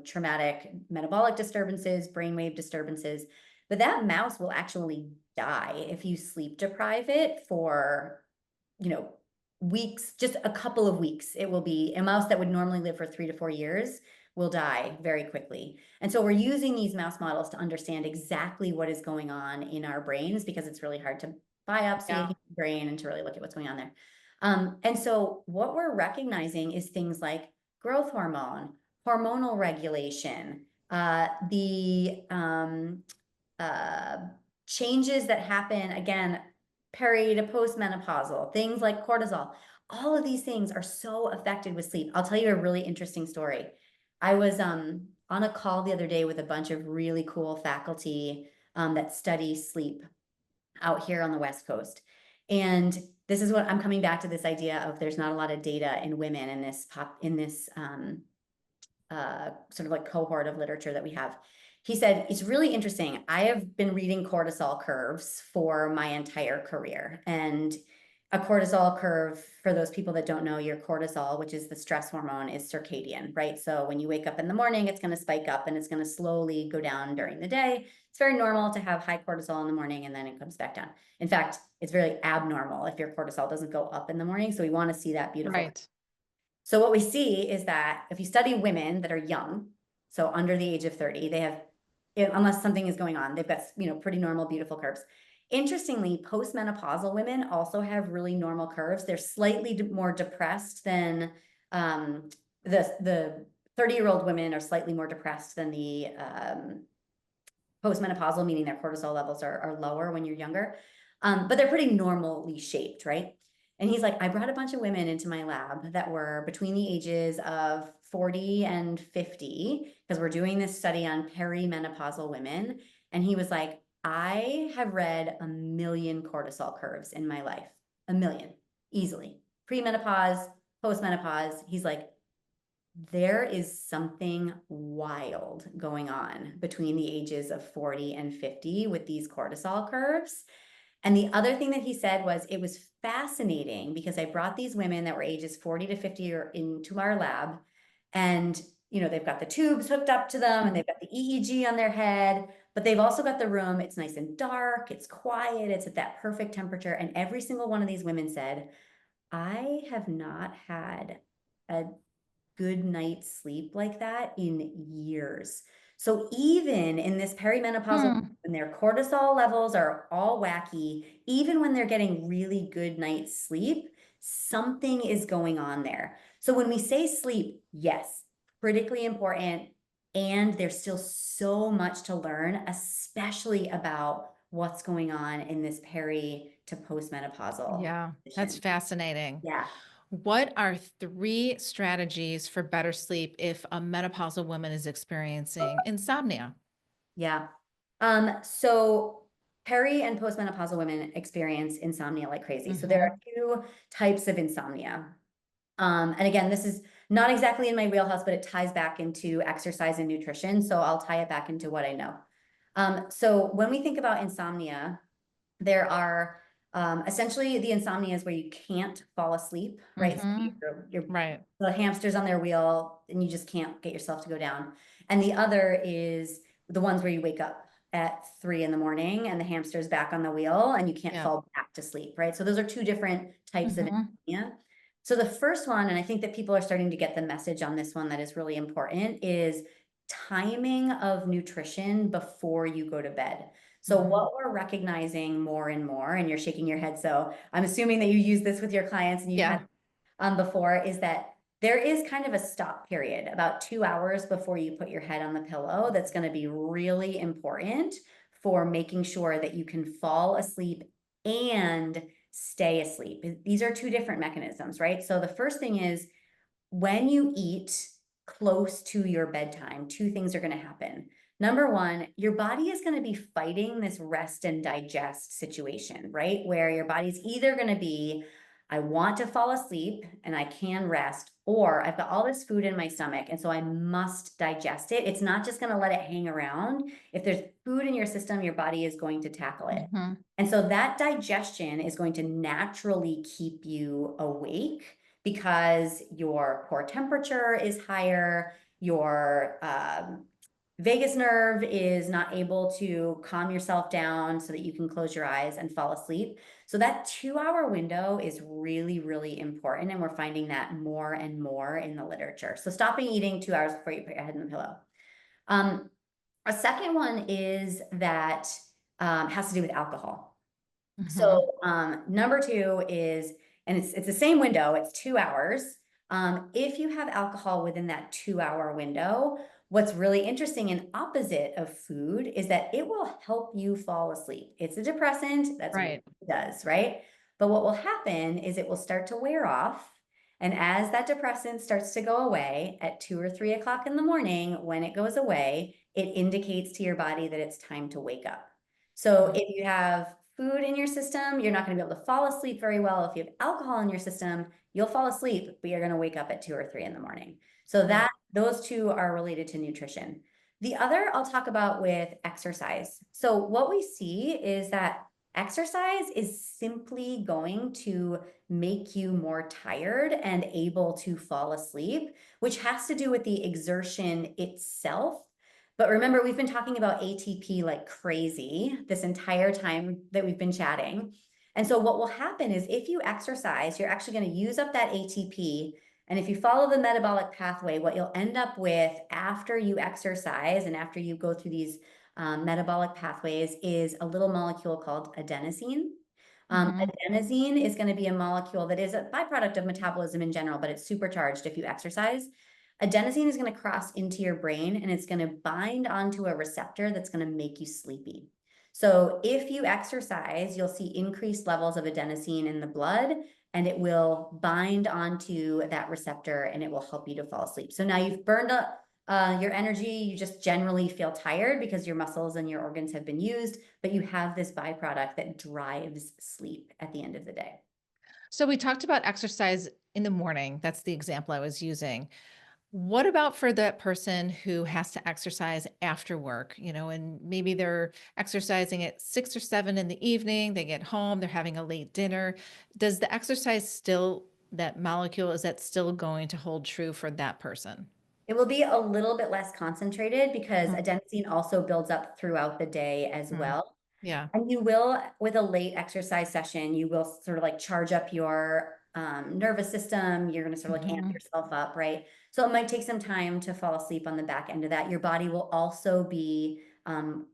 Speaker 2: traumatic metabolic disturbances, brainwave disturbances, but that mouse will actually die if you sleep deprive it for, weeks, just a couple of weeks. It will be a mouse that would normally live for 3 to 4 years will die very quickly. And so we're using these mouse models to understand exactly what is going on in our brains, because it's really hard to biopsy a
Speaker 1: Yeah.
Speaker 2: human brain and to really look at what's going on there. And so what we're recognizing is things like growth hormone, hormonal regulation, the changes that happen, again, peri to postmenopausal, things like cortisol. All of these things are so affected with sleep. I'll tell you a really interesting story. I was on a call the other day with a bunch of really cool faculty that study sleep out here on the West Coast. And this is what I'm coming back to, this idea of there's not a lot of data in women in this sort of like cohort of literature that we have. He said, it's really interesting. I have been reading cortisol curves for my entire career. And a cortisol curve, for those people that don't know, your cortisol, which is the stress hormone, is circadian, right? So when you wake up in the morning, it's going to spike up and it's going to slowly go down during the day. It's very normal to have high cortisol in the morning and then it comes back down. In fact, it's very abnormal if your cortisol doesn't go up in the morning. So we want to see that beautiful.
Speaker 1: Right.
Speaker 2: So what we see is that if you study women that are young, so under the age of 30, they have, unless something is going on, they've got, pretty normal, beautiful curves. Interestingly, postmenopausal women also have really normal curves. They're slightly more depressed than the 30-year-old women are slightly more depressed than the postmenopausal, meaning their cortisol levels are lower when you're younger. But they're pretty normally shaped, right? And he's like, I brought a bunch of women into my lab that were between the ages of 40 and 50, because we're doing this study on perimenopausal women. And he was like, I have read 1,000,000 cortisol curves in my life, 1,000,000, easily. Premenopause, postmenopause. He's like, there is something wild going on between the ages of 40 and 50 with these cortisol curves. And the other thing that he said was, it was fascinating because I brought these women that were ages 40 to 50 into our lab, and they've got the tubes hooked up to them and they've got the EEG on their head, but they've also got the room. It's nice and dark, it's quiet, it's at that perfect temperature. And every single one of these women said, I have not had a good night's sleep like that in years. So even in this perimenopausal,
Speaker 1: Hmm.
Speaker 2: when their cortisol levels are all wacky, even when they're getting really good night's sleep, something is going on there. So when we say sleep, yes, critically important. And there's still so much to learn, especially about what's going on in this peri to postmenopausal
Speaker 1: Yeah, that's
Speaker 2: position.
Speaker 1: fascinating.
Speaker 2: Yeah.
Speaker 1: What are 3 strategies for better sleep if a menopausal woman is experiencing insomnia?
Speaker 2: Yeah. So peri and postmenopausal women experience insomnia like crazy. So there are
Speaker 1: Hmm.
Speaker 2: 2 types of insomnia. And again, this is not exactly in my wheelhouse, but it ties back into exercise and nutrition. So I'll tie it back into what I know. So when we think about insomnia, there are essentially the insomnia is where you can't fall asleep, right? So
Speaker 1: Hmm.
Speaker 2: you're
Speaker 1: Right.
Speaker 2: the hamster's on their wheel and you just can't get yourself to go down. And the other is the ones where you wake up at 3 in the morning and the hamster's back on the wheel and you can't
Speaker 1: Yeah.
Speaker 2: fall back to sleep, right? So those are 2 different types of
Speaker 1: Hmm.
Speaker 2: insomnia. So the first one, and I think that people are starting to get the message on this one that is really important, is timing of nutrition before you go to bed. So
Speaker 1: Mhm.
Speaker 2: what we're recognizing more and more, and you're shaking your head, so I'm assuming that you use this with your clients and you've had
Speaker 1: Yeah.
Speaker 2: before, is that there is kind of a stop period about 2 hours before you put your head on the pillow that's going to be really important for making sure that you can fall asleep and stay asleep. These are two different mechanisms, right? So the first thing is when you eat close to your bedtime, two things are going to happen. Number one, your body is going to be fighting this rest and digest situation, right? Where your body's either going to be, I want to fall asleep and I can rest, or I've got all this food in my stomach and so I must digest it. It's not just going to let it hang around. If there's food in your system, your body is going to tackle it.
Speaker 1: Mhm.
Speaker 2: And so that digestion is going to naturally keep you awake because your core temperature is higher, your vagus nerve is not able to calm yourself down so that you can close your eyes and fall asleep. So that 2 hour window is really, really important. And we're finding that more and more in the literature. So stopping eating 2 hours before you put your head in the pillow. Um, a second one is that has to do with alcohol.
Speaker 1: Mhm.
Speaker 2: So number two is, and it's the same window, it's 2 hours. If you have alcohol within that 2 hour window, what's really interesting and opposite of food is that it will help you fall asleep. It's a depressant, that's what
Speaker 1: Right.
Speaker 2: it does, right? But what will happen is it will start to wear off. And as that depressant starts to go away at 2 or 3 o'clock in the morning, when it goes away, it indicates to your body that it's time to wake up. So
Speaker 1: Mm.
Speaker 2: if you have food in your system, you're not going to be able to fall asleep very well. If you have alcohol in your system, you'll fall asleep, but you're going to wake up at 2 or 3 in the morning. So
Speaker 1: Yeah.
Speaker 2: that those two are related to nutrition. The other I'll talk about with exercise. So what we see is that exercise is simply going to make you more tired and able to fall asleep, which has to do with the exertion itself. But remember, we've been talking about ATP like crazy this entire time that we've been chatting. And so what will happen is if you exercise, you're actually going to use up that ATP. And if you follow the metabolic pathway, what you'll end up with after you exercise and after you go through these metabolic pathways is a little molecule called adenosine.
Speaker 1: Mhm.
Speaker 2: Adenosine is going to be a molecule that is a byproduct of metabolism in general, but it's supercharged if you exercise. Adenosine is going to cross into your brain and it's going to bind onto a receptor that's going to make you sleepy. So if you exercise, you'll see increased levels of adenosine in the blood and it will bind onto that receptor and it will help you to fall asleep. So now you've burned up your energy, you just generally feel tired because your muscles and your organs have been used, but you have this byproduct that drives sleep at the end of the day.
Speaker 1: So we talked about exercise in the morning. That's the example I was using. What about for that person who has to exercise after work, and maybe they're exercising at 6 or 7 in the evening, they get home, they're having a late dinner. Does the exercise still, that molecule, is that still going to hold true for that person?
Speaker 2: It will be a little bit less concentrated because
Speaker 1: Mhm.
Speaker 2: adenosine also builds up throughout the day as
Speaker 1: Mm.
Speaker 2: well.
Speaker 1: Yeah.
Speaker 2: And you will, with a late exercise session, you will sort of like charge up your nervous system. You're going to sort of like amp
Speaker 1: Mhm.
Speaker 2: yourself up, right? So it might take some time to fall asleep on the back end of that. Your body will also be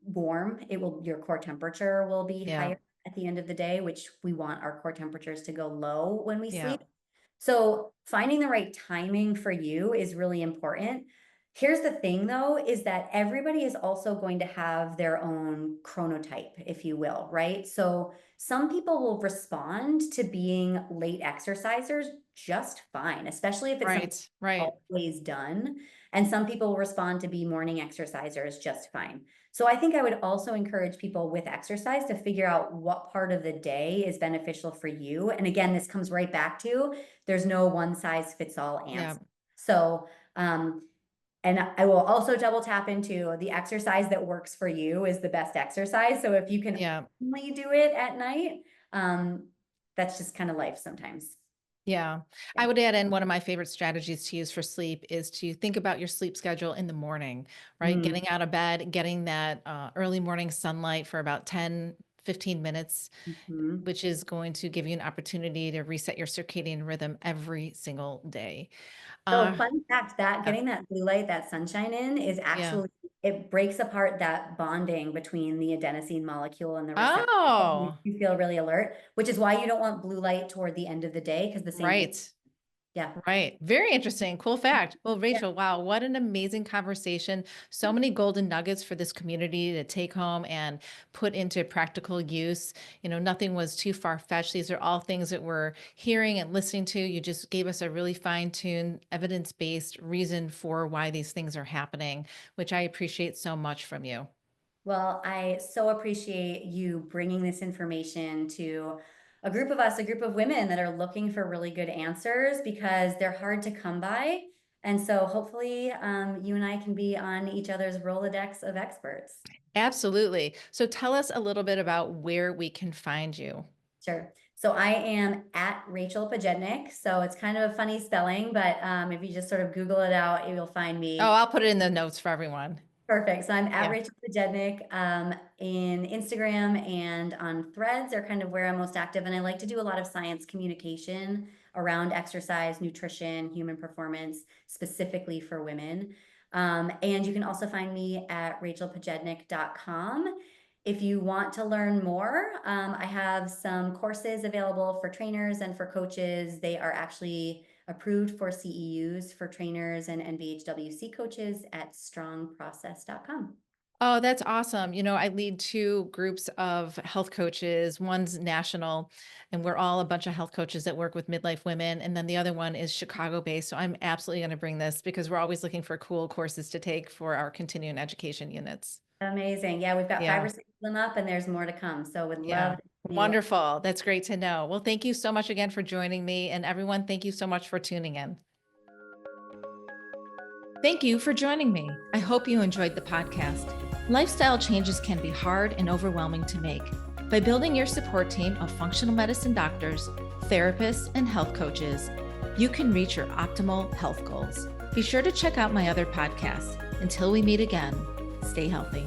Speaker 2: warm. Your core temperature will be
Speaker 1: Yeah.
Speaker 2: higher at the end of the day, which we want our core temperatures to go low when we
Speaker 1: Yeah.
Speaker 2: sleep. So finding the right timing for you is really important. Here's the thing though, is that everybody is also going to have their own chronotype, if you will, right? So some people will respond to being late exercisers just fine, especially if it's something
Speaker 1: Right. Right.
Speaker 2: always done. And some people will respond to be morning exercisers just fine. So I think I would also encourage people with exercise to figure out what part of the day is beneficial for you. And again, this comes right back to there's no one size fits all
Speaker 1: Yeah.
Speaker 2: answer. So, and I will also double tap into the exercise that works for you is the best exercise. So if you can
Speaker 1: Yeah.
Speaker 2: only do it at night, um, that's just kind of life sometimes.
Speaker 1: Yeah. I
Speaker 2: Yeah.
Speaker 1: would add in, one of my favorite strategies to use for sleep is to think about your sleep schedule in the morning, right?
Speaker 2: Mm,
Speaker 1: Getting out of bed, getting that early morning sunlight for about 10, 15 minutes,
Speaker 2: Mhm.
Speaker 1: which is going to give you an opportunity to reset your circadian rhythm every single day.
Speaker 2: So
Speaker 1: Uh,
Speaker 2: fun fact that
Speaker 1: yeah.
Speaker 2: getting that blue light, that sunshine in is
Speaker 1: Yeah.
Speaker 2: actually it breaks apart that bonding between the adenosine molecule and the receptor. It makes
Speaker 1: Oh,
Speaker 2: you feel really alert, which is why you don't want blue light toward the end of the day because the same thing.
Speaker 1: right.
Speaker 2: Yeah.
Speaker 1: Right. Very interesting. Cool fact. Well,
Speaker 2: Yeah.
Speaker 1: Rachel, wow, what an amazing conversation. So many golden nuggets for this community to take home and put into practical use. Nothing was too far-fetched. These are all things that we're hearing and listening to. You just gave us a really fine-tuned, evidence-based reason for why these things are happening, which I appreciate so much from you.
Speaker 2: Well, I so appreciate you bringing this information to a group of us, a group of women that are looking for really good answers because they're hard to come by. And so hopefully you and I can be on each other's Rolodex of experts.
Speaker 1: Absolutely. So tell us a little bit about where we can find you.
Speaker 2: Sure. So I am at Rachel Pajednik. So it's kind of a funny spelling, but if you just sort of Google it out, you'll find
Speaker 1: Oh,
Speaker 2: me.
Speaker 1: I'll put it in the notes for everyone.
Speaker 2: Perfect. So I'm at
Speaker 1: Yeah.
Speaker 2: Rachel Pajednik in Instagram and on Threads are kind of where I'm most active. And I like to do a lot of science communication around exercise, nutrition, human performance, specifically for women. And you can also find me at rachelpajednik.com. If you want to learn more, I have some courses available for trainers and for coaches. They are actually approved for CEUs for trainers and NBHWC coaches at strongprocess.com.
Speaker 1: Oh, that's awesome. I lead two groups of health coaches. One's national, and we're all a bunch of health coaches that work with midlife women. And then the other one is Chicago based. So I'm absolutely going to bring this because we're always looking for cool courses to take for our continuing education units.
Speaker 2: Amazing. Yeah, we've got five
Speaker 1: Yeah.
Speaker 2: or six of them up and there's more to come. So would
Speaker 1: Yeah.
Speaker 2: love to see what.
Speaker 1: Wonderful. That's great to know. Well, thank you so much again for joining me. And everyone, thank you so much for tuning in. Thank you for joining me. I hope you enjoyed the podcast. Lifestyle changes can be hard and overwhelming to make. By building your support team of functional medicine doctors, therapists, and health coaches, you can reach your optimal health goals. Be sure to check out my other podcasts. Until we meet again, stay healthy.